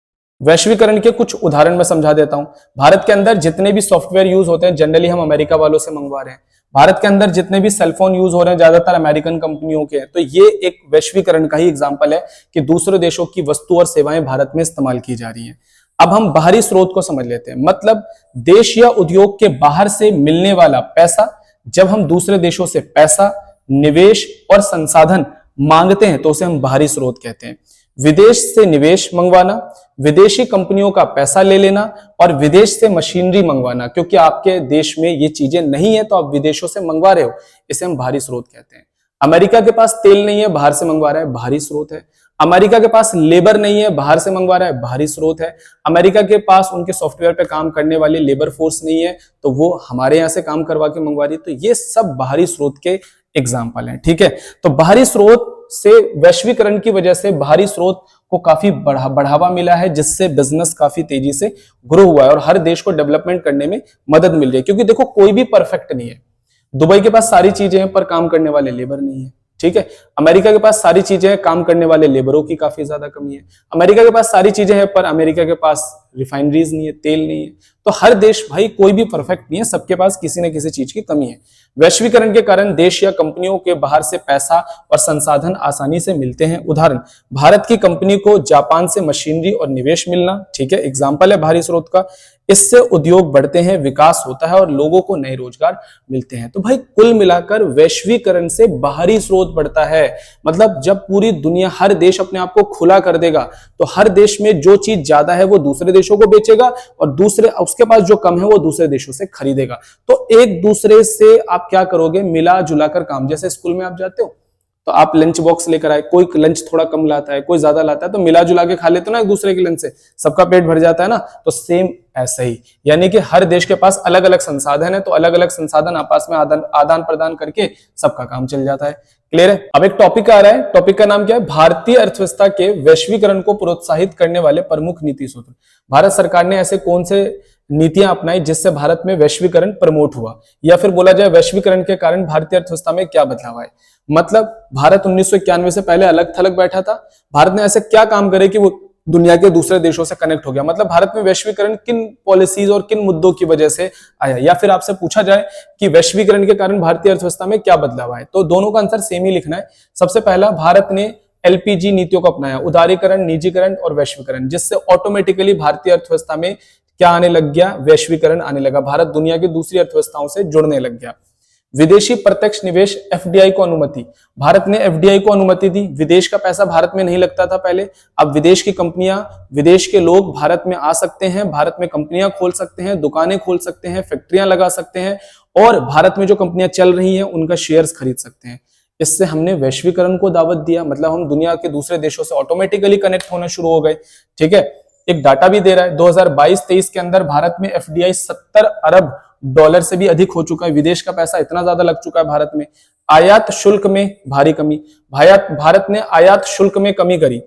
Speaker 1: वैश्वीकरण के कुछ उदाहरण मैं समझा देता हूं। भारत के अंदर जितने भी सॉफ्टवेयर यूज होते हैं जनरली हम अमेरिका वालों से मंगवा रहे हैं। भारत के अंदर जितने भी सेलफोन यूज हो रहे हैं ज्यादातर अमेरिकन कंपनियों के हैं। तो ये एक वैश्वीकरण का ही एग्जांपल है कि दूसरे देशों की वस्तु और सेवाएं भारत में इस्तेमाल की जा रही हैं। अब हम बाहरी स्रोत को समझ लेते हैं। मतलब देश या उद्योग के बाहर से मिलने वाला पैसा, जब हम दूसरे देशों से पैसा, निवेश और संसाधन मांगते हैं तो उसे हम बाहरी स्रोत कहते हैं। विदेश से निवेश मंगवाना, विदेशी कंपनियों का पैसा ले लेना और विदेश से मशीनरी मंगवाना, क्योंकि आपके देश में ये चीजें नहीं है तो आप विदेशों से मंगवा रहे हो, इसे हम बाहरी स्रोत कहते हैं। अमेरिका के पास तेल नहीं है, बाहर से मंगवा रहा है, बाहरी स्रोत है। अमेरिका के पास लेबर नहीं है, बाहर से मंगवा रहा है, बाहरी स्रोत है। अमेरिका के पास उनके सॉफ्टवेयर पे काम करने वाली लेबर फोर्स नहीं है तो वो हमारे यहाँ से काम करवा के मंगवा रही है। तो ये सब बाहरी स्रोत के एग्जाम्पल हैं। ठीक है, तो बाहरी स्रोत से, वैश्वीकरण की वजह से बाहरी स्रोत को काफी बढ़ावा मिला है, जिससे बिजनेस काफी तेजी से ग्रो हुआ है और हर देश को डेवलपमेंट करने में मदद मिल रही है। क्योंकि देखो कोई भी परफेक्ट नहीं है। दुबई के पास सारी चीजें हैं पर काम करने वाले लेबर नहीं है। ठीक है, अमेरिका के पास सारी चीजें हैं, काम करने वाले लेबरों की काफी ज्यादा कमी है। अमेरिका के पास सारी चीजें हैं पर अमेरिका के पास रिफाइनरीज नहीं है, तेल नहीं है। तो हर देश भाई कोई भी परफेक्ट नहीं है, सबके पास किसी न किसी चीज की कमी है। वैश्वीकरण के कारण देश या कंपनियों के बाहर से पैसा और संसाधन आसानी से मिलते हैं। उदाहरण, भारत की कंपनी को जापान से मशीनरी और निवेश मिलना, ठीक है, एग्जाम्पल है बाहरी स्रोत का। इससे उद्योग बढ़ते हैं, विकास होता है और लोगों को नए रोजगार मिलते हैं। तो भाई कुल मिलाकर वैश्वीकरण से बाहरी स्रोत बढ़ता है। मतलब जब पूरी दुनिया, हर देश अपने आप को खुला कर देगा तो हर देश में जो चीज ज्यादा है वो दूसरे देशों को बेचेगा और दूसरे, उसके पास जो कम है वो दूसरे देशों से खरीदेगा। तो एक दूसरे से आप क्या करोगे, मिला जुला कर काम। जैसे स्कूल में आप जाते हो तो आप लंच बॉक्स लेकर आए, कोई लंच थोड़ा कम लाता है, कोई ज्यादा लाता है, तो मिला जुला के खा लेते हो ना एक दूसरे के लंच से, सबका पेट भर जाता है ना। तो सेम ऐसा ही, यानी कि हर देश के पास अलग अलग संसाधन है, तो अलग अलग संसाधन आपस में आदान प्रदान करके सबका काम चल जाता है। क्लियर है? अब एक टॉपिक आ रहा है, टॉपिक का नाम क्या है, भारतीय अर्थव्यवस्था के वैश्वीकरण को प्रोत्साहित करने वाले प्रमुख नीति सूत्र। भारत सरकार ने ऐसे कौन से नीतियां अपनाई जिससे भारत में वैश्वीकरण प्रमोट हुआ, या फिर बोला जाए वैश्वीकरण के कारण भारतीय अर्थव्यवस्था में क्या बदलाव आए। मतलब भारत 1991 से पहले अलग थलग बैठा था, भारत ने ऐसे क्या काम करे कि वो दुनिया के दूसरे देशों से कनेक्ट हो गया। मतलब भारत में वैश्वीकरण किन पॉलिसीज और किन मुद्दों की वजह से आया, या फिर आपसे पूछा जाए कि वैश्वीकरण के कारण भारतीय अर्थव्यवस्था में क्या बदलाव आए, तो दोनों का आंसर सेम ही लिखना है। सबसे पहला, भारत ने एलपीजी नीतियों को अपनाया, उदारीकरण, निजीकरण और वैश्वीकरण, जिससे ऑटोमेटिकली भारतीय अर्थव्यवस्था में क्या आने लग गया, वैश्वीकरण आने लगा। भारत दुनिया की दूसरी अर्थव्यवस्थाओं से जुड़ने लग गया। विदेशी प्रत्यक्ष निवेश, एफडीआई को अनुमति, भारत ने एफडीआई को अनुमति दी। विदेश का पैसा भारत में नहीं लगता था पहले, अब विदेश की कंपनियां, विदेश के लोग भारत में आ सकते हैं, भारत में कंपनियां खोल सकते हैं, दुकानें खोल सकते हैं, फैक्ट्रियां लगा सकते हैं और भारत में जो कंपनियां चल रही हैं उनका शेयर्स खरीद सकते हैं। इससे हमने वैश्वीकरण को दावत दिया, मतलब हम दुनिया के दूसरे देशों से ऑटोमेटिकली कनेक्ट होना शुरू हो गए। ठीक है, एक डाटा भी दे रहा है, 2022-23 के अंदर भारत में एफडीआई 70 अरब डॉलर से भी अधिक हो चुका है। विदेश का पैसा इतना ज्यादा लग चुका है भारत में। आयात शुल्क में भारी कमी, भारत ने आयात शुल्क में कमी करी।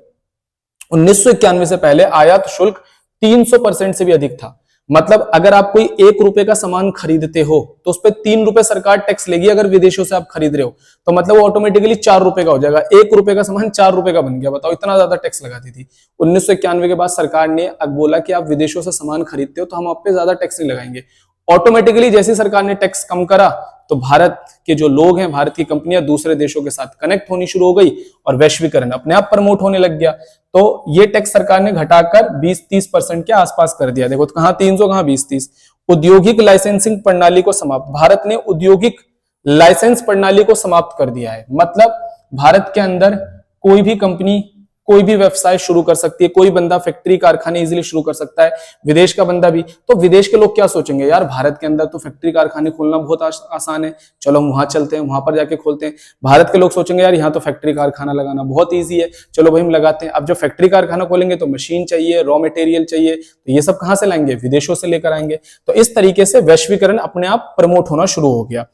Speaker 1: 1991 से पहले आयात शुल्क 300% से भी अधिक था। मतलब अगर आप कोई 1 रुपए का सामान खरीदते हो तो उस पर 3 रुपए सरकार टैक्स लेगी। अगर विदेशों से आप खरीद रहे हो तो मतलब वो ऑटोमेटिकली 4 रुपए का हो जाएगा। 1 रुपए का सामान 4 रुपए का बन गया। बताओ, इतना ज्यादा टैक्स लगाती थी। 1991 के बाद सरकार ने अब बोला कि आप विदेशों से सामान खरीदते हो तो हम आप पे ज्यादा टैक्स नहीं लगाएंगे। ऑटोमेटिकली जैसे सरकार ने टैक्स कम करा तो भारत के जो लोग हैं, भारत की कंपनियां दूसरे देशों के साथ कनेक्ट होनी शुरू हो गई और वैश्वीकरण अपने आप प्रमोट होने लग गया। तो ये टैक्स सरकार ने घटाकर 20-30% के आसपास कर दिया। देखो तो कहां 300, कहां 20-30। औद्योगिक लाइसेंसिंग प्रणाली को समाप्त, भारत ने औद्योगिक लाइसेंस प्रणाली को समाप्त कर दिया है। मतलब भारत के अंदर कोई भी कंपनी कोई भी व्यवसाय शुरू कर सकती है, कोई बंदा फैक्ट्री कारखाने इजीली शुरू कर सकता है, विदेश का बंदा भी। तो विदेश के लोग क्या सोचेंगे, यार भारत के अंदर तो फैक्ट्री कारखाने खोलना बहुत आसान है, चलो हम वहां चलते हैं, वहां पर जाके खोलते हैं। भारत के लोग सोचेंगे यार यहाँ तो फैक्ट्री कारखाना लगाना बहुत ईजी है, चलो भाई हम लगाते हैं। अब जब फैक्ट्री कारखाना खोलेंगे तो मशीन चाहिए, रॉ मटेरियल चाहिए, तो ये सब कहां से लाएंगे, विदेशों से लेकर आएंगे। तो इस तरीके से वैश्वीकरण अपने आप प्रमोट होना शुरू हो गया।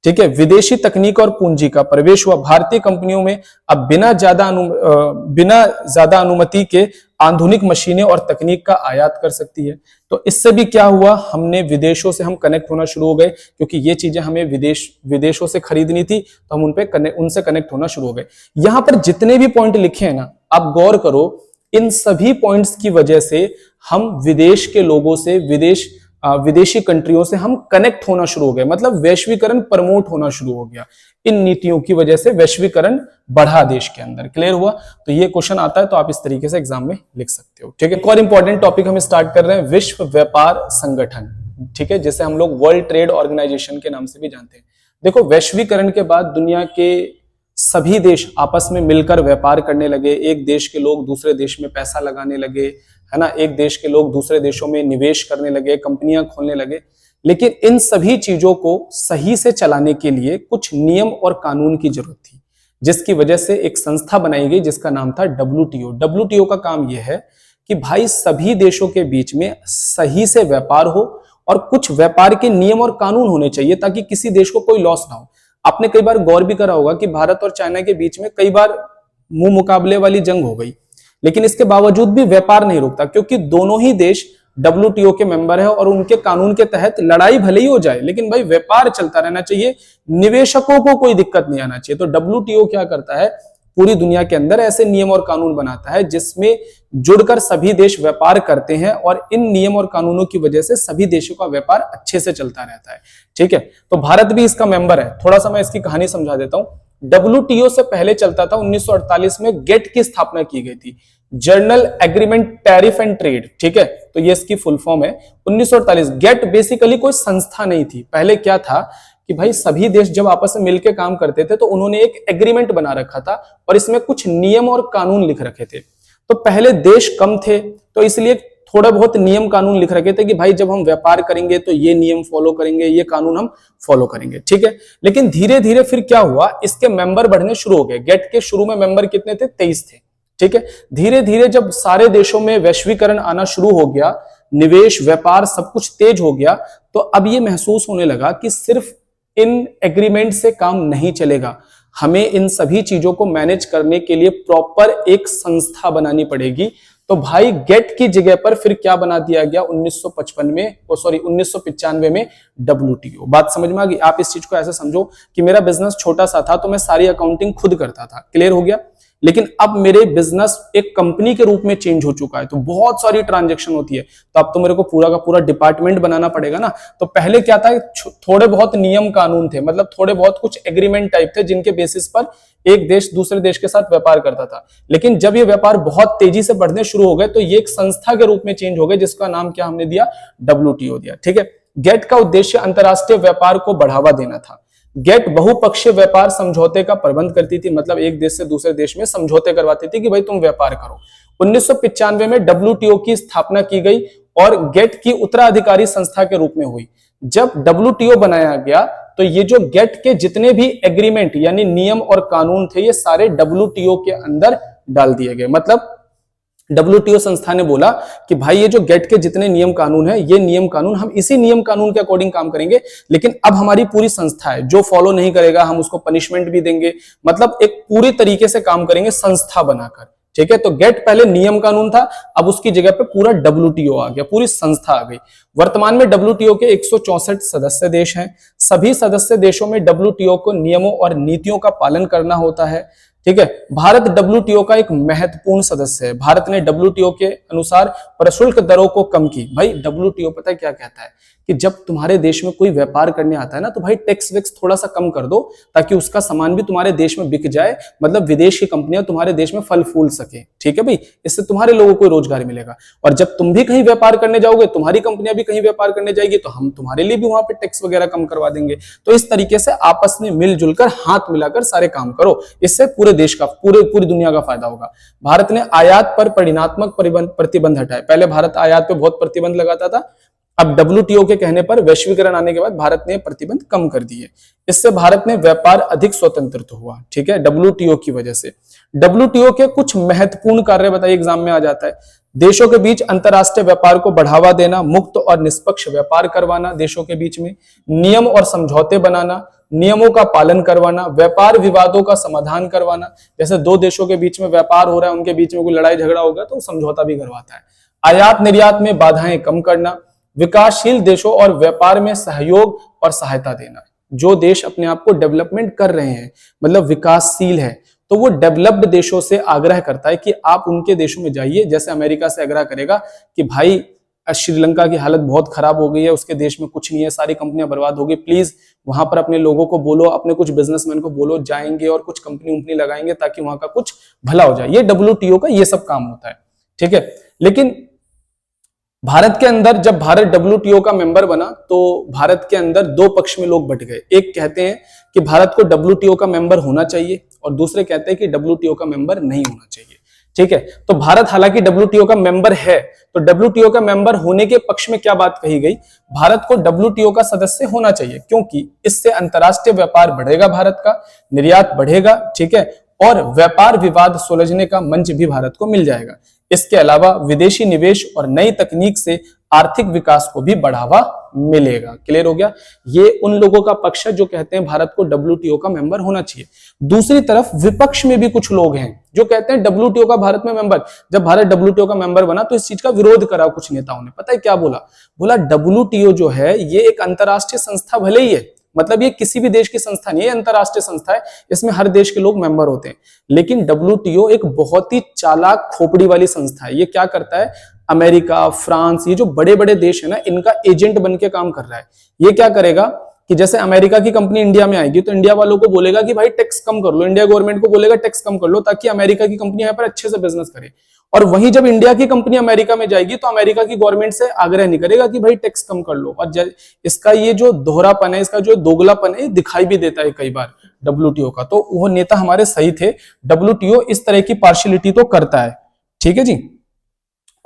Speaker 1: ठीक है, विदेशी तकनीक और पूंजी का प्रवेश हुआ। भारतीय कंपनियों में अब बिना ज्यादा अनुमति के आधुनिक मशीनें और तकनीक का आयात कर सकती है। तो इससे भी क्या हुआ, हमने विदेशों से हम कनेक्ट होना शुरू हो गए, क्योंकि ये चीजें हमें विदेशों से खरीदनी थी तो हम उनसे कनेक्ट होना शुरू हो गए। यहां पर जितने भी पॉइंट लिखे हैं ना, आप गौर करो, इन सभी पॉइंट्स की वजह से हम विदेश के लोगों से, विदेशी कंट्रियों से हम कनेक्ट होना शुरू हो गए। मतलब वैश्वीकरण प्रमोट होना शुरू हो गया। इन नीतियों की वजह से वैश्वीकरण बढ़ा देश के अंदर। क्लियर हुआ? तो ये क्वेश्चन आता है तो आप इस तरीके से एग्जाम में लिख सकते हो। ठीक है, एक और इंपॉर्टेंट टॉपिक हम स्टार्ट कर रहे हैं, विश्व व्यापार संगठन। ठीक है, जिसे हम लोग वर्ल्ड ट्रेड ऑर्गेनाइजेशन के नाम से भी जानते हैं। देखो, वैश्वीकरण के बाद दुनिया के सभी देश आपस में मिलकर व्यापार करने लगे। एक देश के लोग दूसरे देश में पैसा लगाने लगे, है ना, एक देश के लोग दूसरे देशों में निवेश करने लगे, कंपनियां खोलने लगे। लेकिन इन सभी चीजों को सही से चलाने के लिए कुछ नियम और कानून की जरूरत थी, जिसकी वजह से एक संस्था बनाई गई जिसका नाम था डब्ल्यूटीओ। डब्ल्यूटीओ का काम यह है कि भाई सभी देशों के बीच में सही से व्यापार हो और कुछ व्यापार के नियम और कानून होने चाहिए ताकि किसी देश को कोई लॉस ना हो। आपने कई बार गौर भी करा होगा कि भारत और चाइना के बीच में कई बार मुंह मुकाबले वाली जंग हो गई, लेकिन इसके बावजूद भी व्यापार नहीं रुकता, क्योंकि दोनों ही देश डब्ल्यूटीओ के मेंबर है और उनके कानून के तहत लड़ाई भले ही हो जाए लेकिन भाई व्यापार चलता रहना चाहिए, निवेशकों को कोई दिक्कत नहीं आना चाहिए। तो डब्ल्यूटीओ क्या करता है, पूरी दुनिया के अंदर ऐसे नियम और कानून बनाता है जिसमें जुड़कर सभी देश व्यापार करते हैं और इन नियम और कानूनों की वजह से सभी देशों का व्यापार अच्छे से चलता रहता है। ठीक है, तो भारत भी इसका मेंबर है। थोड़ा सा मैं इसकी कहानी समझा देता हूं। डब्ल्यूटीओ से पहले चलता था, 1948 में गेट की स्थापना की गई थी, journal agreement tariff and trade. ठीक है, तो ये इसकी फुल फॉर्म है 1948। गेट बेसिकली कोई संस्था नहीं थी। पहले क्या था कि भाई सभी देश जब आपस में मिलकर काम करते थे तो उन्होंने एक एग्रीमेंट बना रखा था और इसमें कुछ नियम और कानून लिख रखे थे। तो पहले देश कम थे तो इसलिए थोड़ा बहुत नियम कानून लिख रखे थे कि भाई जब हम व्यापार करेंगे तो ये नियम फॉलो करेंगे, ये कानून हम फॉलो करेंगे। ठीक है, लेकिन धीरे धीरे फिर क्या हुआ, इसके मेंबर बढ़ने शुरू हो गए। गेट के शुरू में मेंबर कितने थे? 23 थे। ठीक है, धीरे धीरे जब सारे देशों में वैश्वीकरण आना शुरू हो गया, निवेश व्यापार सब कुछ तेज हो गया, तो अब ये महसूस होने लगा कि सिर्फ इन एग्रीमेंट से काम नहीं चलेगा, हमें इन सभी चीजों को मैनेज करने के लिए प्रॉपर एक संस्था बनानी पड़ेगी। तो भाई गेट की जगह पर फिर क्या बना दिया गया 1995 में डब्ल्यूटीओ। बात समझ में आ गई? आप इस चीज को ऐसे समझो कि मेरा बिजनेस छोटा सा था तो मैं सारी अकाउंटिंग खुद करता था, क्लियर हो गया। लेकिन अब मेरे बिजनेस एक कंपनी के रूप में चेंज हो चुका है, तो बहुत सारी ट्रांजैक्शन होती है, तो अब तो मेरे को पूरा का पूरा डिपार्टमेंट बनाना पड़ेगा ना। तो पहले क्या था, थोड़े बहुत नियम कानून थे, मतलब थोड़े बहुत कुछ एग्रीमेंट टाइप थे जिनके बेसिस पर एक देश दूसरे देश के साथ व्यापार करता था। लेकिन जब ये व्यापार बहुत तेजी से बढ़ने शुरू हो गए तो ये एक संस्था के रूप में चेंज हो गए, जिसका नाम क्या हमने दिया? डब्ल्यूटीओ दिया। ठीक है, गेट का उद्देश्य अंतरराष्ट्रीय व्यापार को बढ़ावा देना था। गेट बहुपक्षीय व्यापार समझौते का प्रबंध करती थी, मतलब एक देश से दूसरे देश में समझौते करवाती थी कि भाई तुम व्यापार करो। 1995 में डब्ल्यूटीओ की स्थापना की गई और गेट की उत्तराधिकारी संस्था के रूप में हुई। जब डब्ल्यूटीओ बनाया गया तो ये जो गेट के जितने भी एग्रीमेंट यानी नियम और कानून थे, ये सारे डब्ल्यूटीओ के अंदर डाल दिए गए। मतलब डब्ल्यूटीओ संस्था ने बोला कि भाई ये जो गेट के जितने नियम कानून है, ये नियम कानून हम इसी नियम कानून के अकॉर्डिंग काम करेंगे, लेकिन अब हमारी पूरी संस्था है, जो फॉलो नहीं करेगा हम उसको पनिशमेंट भी देंगे। मतलब एक पूरी तरीके से काम करेंगे संस्था बनाकर। ठीक है, तो गेट पहले नियम कानून था, अब उसकी जगह पे पूरा डब्ल्यूटीओ आ गया, पूरी संस्था आ गई। वर्तमान में डब्ल्यूटीओ के 164 सदस्य देश हैं। सभी सदस्य देशों में डब्ल्यूटीओ को नियमों और नीतियों का पालन करना होता है। ठीक है, भारत डब्ल्यूटीओ का एक महत्वपूर्ण सदस्य है। भारत ने डब्ल्यूटीओ के अनुसार प्रशुल्क दरों को कम की। भाई डब्ल्यूटीओ पता है क्या कहता है कि जब तुम्हारे देश में कोई व्यापार करने आता है ना, तो भाई टैक्स वैक्स थोड़ा सा कम कर दो ताकि उसका सामान भी तुम्हारे देश में बिक जाए, मतलब विदेश की कंपनियां तुम्हारे देश में फल फूल सके। ठीक है भाई, इससे तुम्हारे लोगों को रोजगार मिलेगा। और जब तुम भी कहीं व्यापार करने जाओगे, तुम्हारी कंपनियां भी कहीं व्यापार करने जाएगी, तो हम तुम्हारे लिए भी वहां पे टैक्स वगैरह कम करवा देंगे। तो इस तरीके से आपस में मिलजुल कर हाथ मिलाकर सारे काम करो, इससे पूरे देश का पूरी दुनिया का फायदा होगा। भारत ने आयात पर परिणात्मक प्रतिबंध हटाए। पहले भारत आयात पे बहुत प्रतिबंध लगाता था, अब डब्ल्यूटीओ के कहने पर वैश्वीकरण आने के बाद भारत ने प्रतिबंध कम कर दिए। इससे भारत में व्यापार अधिक स्वतंत्र हुआ। ठीक है, डब्ल्यूटीओ की वजह से। डब्ल्यूटीओ के कुछ महत्वपूर्ण कार्य बताइए, एग्जाम में आ जाता है। देशों के बीच अंतरराष्ट्रीय व्यापार को बढ़ावा देना, मुक्त और निष्पक्ष व्यापार करवाना देशों के बीच में, नियम और समझौते बनाना, नियमों का पालन करवाना, व्यापार विवादों का समाधान करवाना। जैसे दो देशों के बीच में व्यापार हो रहा है, उनके बीच में कोई लड़ाई झगड़ा होगा तो समझौता भी करवाता है। आयात निर्यात में बाधाएं कम करना, विकासशील देशों और व्यापार में सहयोग और सहायता देना। जो देश अपने आप को डेवलपमेंट कर रहे हैं, मतलब विकासशील है, तो वो डेवलप्ड देशों से आग्रह करता है कि आप उनके देशों में जाइए। जैसे अमेरिका से आग्रह करेगा कि भाई श्रीलंका की हालत बहुत खराब हो गई है, उसके देश में कुछ नहीं है, सारी कंपनियां बर्बाद हो गई, प्लीज वहां पर अपने लोगों को बोलो, अपने कुछ बिजनेसमैन को बोलो, जाएंगे और कुछ कंपनी लगाएंगे ताकि वहां का कुछ भला हो जाए। ये डब्ल्यूटीओ का ये सब काम होता है। ठीक है, लेकिन भारत के अंदर जब भारत डब्ल्यूटीओ का मेंबर बना तो भारत के अंदर दो पक्ष में लोग बट गए। एक कहते हैं कि भारत को डब्ल्यूटीओ का मेंबर होना चाहिए और दूसरे कहते हैं कि डब्ल्यूटीओ का मेंबर नहीं होना चाहिए। ठीक है, तो भारत हालांकि डब्ल्यूटीओ का मेंबर है, तो डब्ल्यूटीओ का मेंबर होने के पक्ष में क्या बात कही गई? भारत को डब्ल्यूटीओ का सदस्य होना चाहिए, क्योंकि इससे अंतरराष्ट्रीय व्यापार बढ़ेगा, भारत का निर्यात बढ़ेगा। ठीक है, और व्यापार विवाद सुलझने का मंच भी भारत को मिल जाएगा। इसके अलावा विदेशी निवेश और नई तकनीक से आर्थिक विकास को भी बढ़ावा मिलेगा। क्लियर हो गया? ये उन लोगों का पक्ष है जो कहते हैं भारत को डब्ल्यूटीओ का मेंबर होना चाहिए। दूसरी तरफ विपक्ष में भी कुछ लोग हैं जो कहते हैं डब्ल्यूटीओ का भारत में मेंबर, जब भारत डब्ल्यूटीओ का मेंबर बना तो इस चीज का विरोध करा कुछ नेताओं ने। पता है क्या बोला? बोला डब्ल्यूटीओ जो है ये एक अंतरराष्ट्रीय संस्था भले ही है, मतलब ये किसी भी देश की संस्था नहीं है, अंतरराष्ट्रीय संस्था है, इसमें हर देश के लोग मेंबर होते हैं। लेकिन WTO एक बहुत ही चालाक खोपड़ी वाली संस्था है। ये क्या करता है, अमेरिका, फ्रांस, ये जो बड़े बड़े देश है ना, इनका एजेंट बन के काम कर रहा है। ये क्या करेगा कि जैसे अमेरिका की कंपनी इंडिया में आएगी तो इंडिया वालों को बोलेगा कि भाई टैक्स कम कर लो, इंडिया गवर्नमेंट को बोलेगा टैक्स कम कर लो, ताकि अमेरिका की कंपनी यहाँ पर अच्छे से बिजनेस करे। और वहीं जब इंडिया की कंपनी अमेरिका में जाएगी तो अमेरिका की गवर्नमेंट से आग्रह नहीं करेगा कि भाई टैक्स कम कर लो। और इसका ये जो दोहरापन है, इसका जो दोगलापन है, दिखाई भी देता है कई बार WTO का। तो वो नेता हमारे सही थे, WTO इस तरह की पार्शियलिटी तो करता है। ठीक है जी।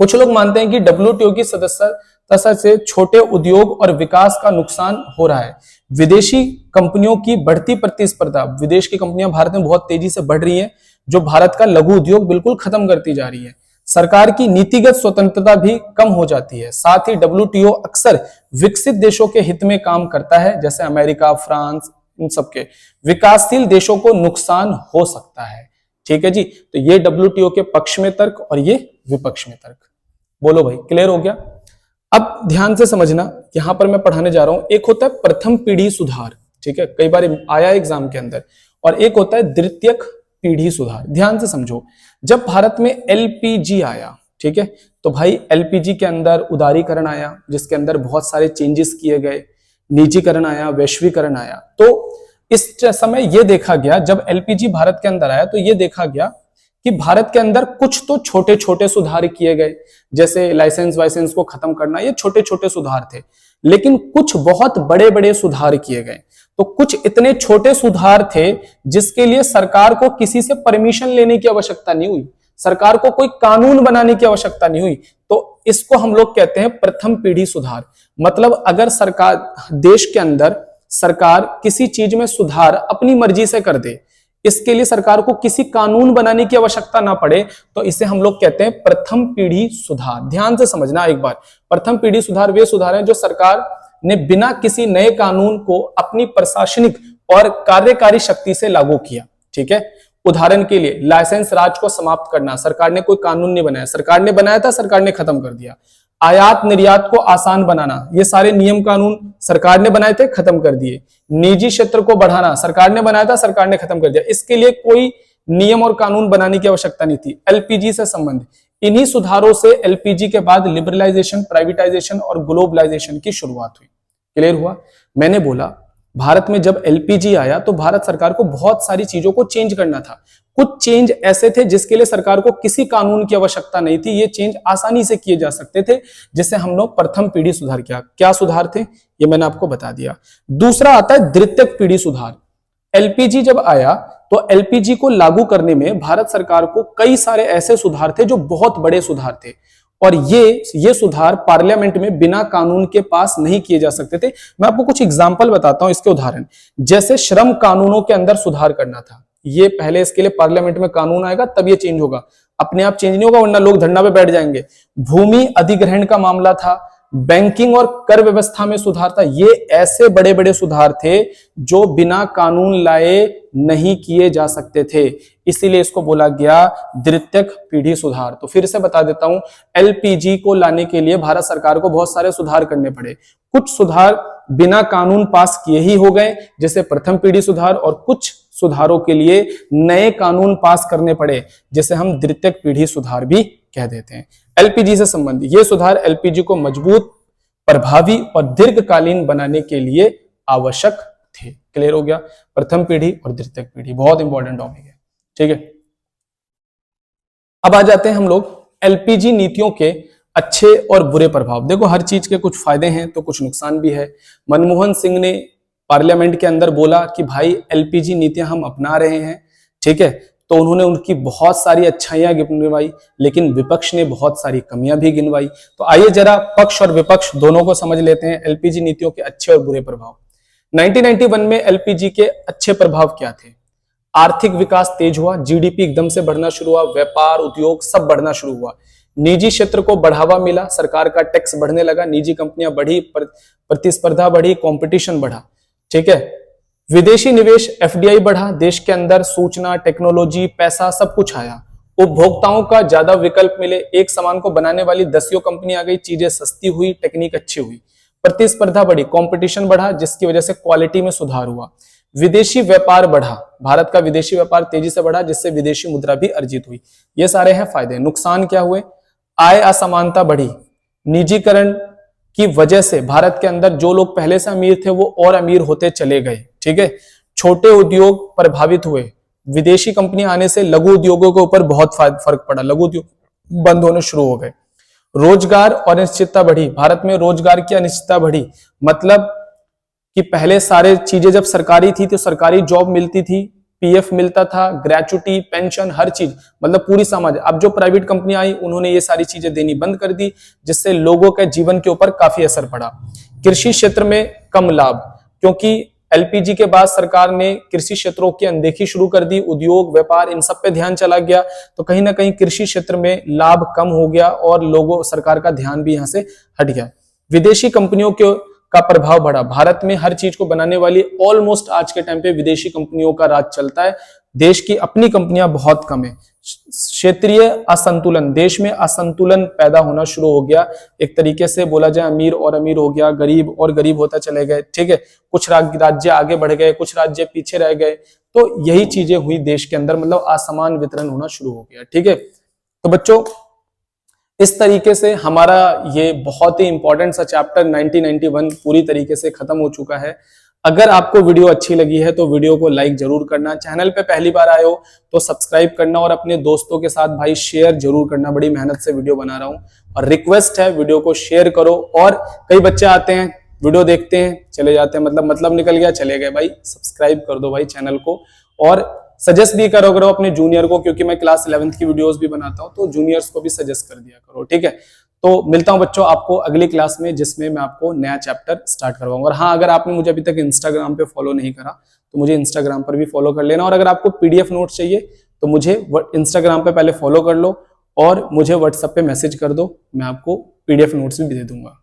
Speaker 1: कुछ लोग मानते हैं कि WTO की सदस्यता से छोटे उद्योग और विकास का नुकसान हो रहा है। विदेशी कंपनियों की बढ़ती प्रतिस्पर्धा, विदेश की कंपनियां भारत में बहुत तेजी से बढ़ रही हैं, जो भारत का लघु उद्योग बिल्कुल खत्म करती जा रही है। सरकार की नीतिगत स्वतंत्रता भी कम हो जाती है। साथ ही WTO अक्सर विकसित देशों के हित में काम करता है, जैसे अमेरिका, फ्रांस, इन सबके विकासशील देशों को नुकसान हो सकता है। ठीक है जी। तो ये WTO के पक्ष में तर्क और ये विपक्ष में तर्क। बोलो भाई, क्लियर हो गया? अब ध्यान से समझना, यहां पर मैं पढ़ाने जा रहा हूं। एक होता है प्रथम पीढ़ी सुधार, ठीक है, कई बार आया एग्जाम के अंदर, और एक होता है द्वितीयक पीढ़ी सुधार। ध्यान से समझो, जब भारत में LPG आया, ठीक है, तो भाई LPG के अंदर उदारीकरण आया, जिसके अंदर बहुत सारे चेंजेस किए गए, निजीकरण आया, वैश्वीकरण आया। तो इस समय यह देखा गया, जब LPG भारत के अंदर आया तो यह देखा गया कि भारत के अंदर कुछ तो छोटे छोटे सुधार किए गए, जैसे लाइसेंस वाइसेंस को खत्म करना, ये छोटे छोटे सुधार थे। लेकिन कुछ बहुत बड़े बड़े सुधार किए गए। तो कुछ इतने छोटे सुधार थे जिसके लिए सरकार को किसी से परमिशन लेने की आवश्यकता नहीं हुई, सरकार को कोई कानून बनाने की आवश्यकता नहीं हुई। तो इसको हम लोग कहते हैं प्रथम पीढ़ी सुधार। मतलब अगर सरकार, देश के अंदर सरकार किसी चीज में सुधार अपनी मर्जी से कर दे, इसके लिए सरकार को किसी कानून बनाने की आवश्यकता ना पड़े, तो इसे हम लोग कहते हैं प्रथम पीढ़ी सुधार। ध्यान से समझना एक बार, प्रथम पीढ़ी सुधार वे सुधार हैं जो सरकार ने बिना किसी नए कानून को अपनी प्रशासनिक और कार्यकारी शक्ति से लागू किया। ठीक है, उदाहरण के लिए लाइसेंस राज को समाप्त करना, सरकार ने कोई कानून नहीं बनाया, सरकार ने बनाया था, सरकार ने खत्म कर दिया। आयात निर्यात को आसान बनाना, ये सारे नियम कानून सरकार ने बनाए थे, खत्म कर दिए। निजी क्षेत्र को बढ़ाना, सरकार ने बनाया था, सरकार ने खत्म कर दिया। इसके लिए कोई नियम और कानून बनाने की आवश्यकता नहीं थी। LPG से संबंधित इन्हीं सुधारों से LPG के बाद लिबरलाइजेशन, प्राइवेटाइजेशन और ग्लोबलाइजेशन की शुरुआत हुई। क्लियर हुआ? मैंने बोला भारत में जब LPG आया तो भारत सरकार को बहुत सारी चीजों को चेंज करना था। कुछ चेंज ऐसे थे जिसके लिए सरकार को किसी कानून की आवश्यकता नहीं थी, ये चेंज आसानी से किए जा सकते थे, जिसे हम लोग प्रथम पीढ़ी सुधार किया। क्या सुधार थे ये मैंने आपको बता दिया। दूसरा आता है द्वितीयक पीढ़ी सुधार। LPG जब आया तो LPG को लागू करने में भारत सरकार को कई सारे ऐसे सुधार थे जो बहुत बड़े सुधार थे, और ये सुधार पार्लियामेंट में बिना कानून के पास नहीं किए जा सकते थे। मैं आपको कुछ एग्जांपल बताता हूं इसके उदाहरण। जैसे श्रम कानूनों के अंदर सुधार करना था, ये पहले इसके लिए पार्लियामेंट में कानून आएगा तब ये चेंज होगा, अपने आप चेंज नहीं होगा, वरना लोग धरना पे बैठ जाएंगे। भूमि अधिग्रहण का मामला था, बैंकिंग और कर व्यवस्था में सुधार था। ये ऐसे बड़े बड़े सुधार थे जो बिना कानून लाए नहीं किए जा सकते थे, इसीलिए इसको बोला गया द्वितीयक पीढ़ी सुधार। तो फिर से बता देता हूं, LPG को लाने के लिए भारत सरकार को बहुत सारे सुधार करने पड़े। कुछ सुधार बिना कानून पास किए ही हो गए, जैसे प्रथम पीढ़ी सुधार, और कुछ सुधारों के लिए नए कानून पास करने पड़े, जिसे हम द्वितीयक पीढ़ी सुधार भी कह देते हैं। LPG से संबंधित ये सुधार LPG को मजबूत, प्रभावी और दीर्घकालीन बनाने के लिए आवश्यक थे। क्लियर हो गया? प्रथम पीढ़ी और द्वितीयक पीढ़ी बहुत इंपॉर्टेंट टॉपिक है। ठीक है, अब आ जाते हैं हम लोग LPG नीतियों के अच्छे और बुरे प्रभाव। देखो, हर चीज के कुछ फायदे हैं तो कुछ नुकसान भी है। मनमोहन सिंह ने पार्लियामेंट के अंदर बोला कि भाई LPG नीतियां हम अपना रहे हैं, ठीक है, तो उन्होंने उनकी बहुत सारी अच्छाइयां गिनवाई, लेकिन विपक्ष ने बहुत सारी कमियां भी गिनवाई। तो आइए जरा पक्ष और विपक्ष दोनों को समझ लेते हैं, LPG नीतियों के अच्छे और बुरे प्रभाव। 1991 में LPG के अच्छे प्रभाव क्या थे? आर्थिक विकास तेज हुआ, GDP एकदम से बढ़ना शुरू हुआ, व्यापार, उद्योग सब बढ़ना शुरू हुआ। निजी क्षेत्र को बढ़ावा मिला, सरकार का टैक्स बढ़ने लगा, निजी कंपनियां बढ़ी, प्रतिस्पर्धा बढ़ी, कंपटीशन बढ़ा। ठीक है, विदेशी निवेश FDI बढ़ा, देश के अंदर सूचना, टेक्नोलॉजी, पैसा सब कुछ आया। उपभोक्ताओं का ज्यादा विकल्प मिले, एक सामान को बनाने वाली 10 कंपनी आ गई, चीजें सस्ती हुई, टेक्निक अच्छी हुई। प्रतिस्पर्धा बढ़ी, कंपटीशन बढ़ा, जिसकी वजह से क्वालिटी में सुधार हुआ। विदेशी व्यापार बढ़ा, भारत का विदेशी व्यापार तेजी से बढ़ा, जिससे विदेशी मुद्रा भी अर्जित हुई। ये सारे हैं फायदे। नुकसान क्या हुए? आय असमानता बढ़ी, निजीकरण की वजह से भारत के अंदर जो लोग पहले से अमीर थे वो और अमीर होते चले गए, ठीक है। छोटे उद्योग प्रभावित हुए, विदेशी कंपनी आने से लघु उद्योगों के ऊपर बहुत फर्क पड़ा, लघु उद्योग बंद होने शुरू हो गए। रोजगार और अनिश्चितता बढ़ी, भारत में रोजगार की अनिश्चितता बढ़ी, मतलब कि पहले सारे चीजें जब सरकारी थी तो सरकारी जॉब मिलती थी, पीएफ मिलता था, ग्रेचुटी, पेंशन, हर चीज, मतलब पूरी समाज। अब जो प्राइवेट कंपनी आई उन्होंने ये सारी चीजें देनी बंद कर दी, जिससे लोगों के जीवन के ऊपर काफी असर पड़ा। कृषि क्षेत्र में कम लाभ, क्योंकि एलपीजी के बाद सरकार ने कृषि क्षेत्रों की अनदेखी शुरू कर दी, उद्योग व्यापार इन सब पे ध्यान चला गया, तो कहीं ना कहीं कृषि क्षेत्र में लाभ कम हो गया और लोगों सरकार का ध्यान भी यहां से हट गया। विदेशी कंपनियों के का प्रभाव बढ़ा, भारत में हर चीज को बनाने वाली ऑलमोस्ट आज के टाइम पे विदेशी कंपनियों का राज चलता है, देश की अपनी कंपनियां बहुत कम है। क्षेत्रीय असंतुलन, देश में असंतुलन पैदा होना शुरू हो गया, एक तरीके से बोला जाए अमीर और अमीर हो गया, गरीब और गरीब होता चले गए, ठीक है। कुछ राज्य आगे बढ़ गए, कुछ राज्य पीछे रह गए, तो यही चीजें हुई देश के अंदर, मतलब असमान वितरण होना शुरू हो गया, ठीक है। तो बच्चों इस तरीके से हमारा ये बहुत ही इंपॉर्टेंट सा चैप्टर 1991 पूरी तरीके से खत्म हो चुका है। अगर आपको वीडियो अच्छी लगी है तो वीडियो को लाइक जरूर करना, चैनल पे पहली बार आए हो तो सब्सक्राइब करना और अपने दोस्तों के साथ भाई शेयर जरूर करना, बड़ी मेहनत से वीडियो बना रहा हूं और रिक्वेस्ट है वीडियो को शेयर करो। और कई बच्चे आते हैं वीडियो देखते हैं चले जाते हैं, मतलब निकल गया चले गए, भाई सब्सक्राइब कर दो भाई चैनल को, और सजेस्ट भी करो अपने जूनियर को, क्योंकि मैं क्लास 11th की वीडियोस भी बनाता हूं, तो जूनियर्स को भी सजेस्ट कर दिया करो, ठीक है। तो मिलता हूं बच्चों आपको अगली क्लास में, जिसमें मैं आपको नया चैप्टर स्टार्ट करवाऊंगा। और हाँ, अगर आपने मुझे अभी तक इंस्टाग्राम पे फॉलो नहीं करा तो मुझे इंस्टाग्राम पर भी फॉलो कर लेना, और अगर आपको पीडीएफ नोट्स चाहिए तो मुझे इंस्टाग्राम पे पहले फॉलो कर लो और मुझे व्हाट्सएप पे मैसेज कर दो, मैं आपको पीडीएफ नोट्स भी दे दूंगा।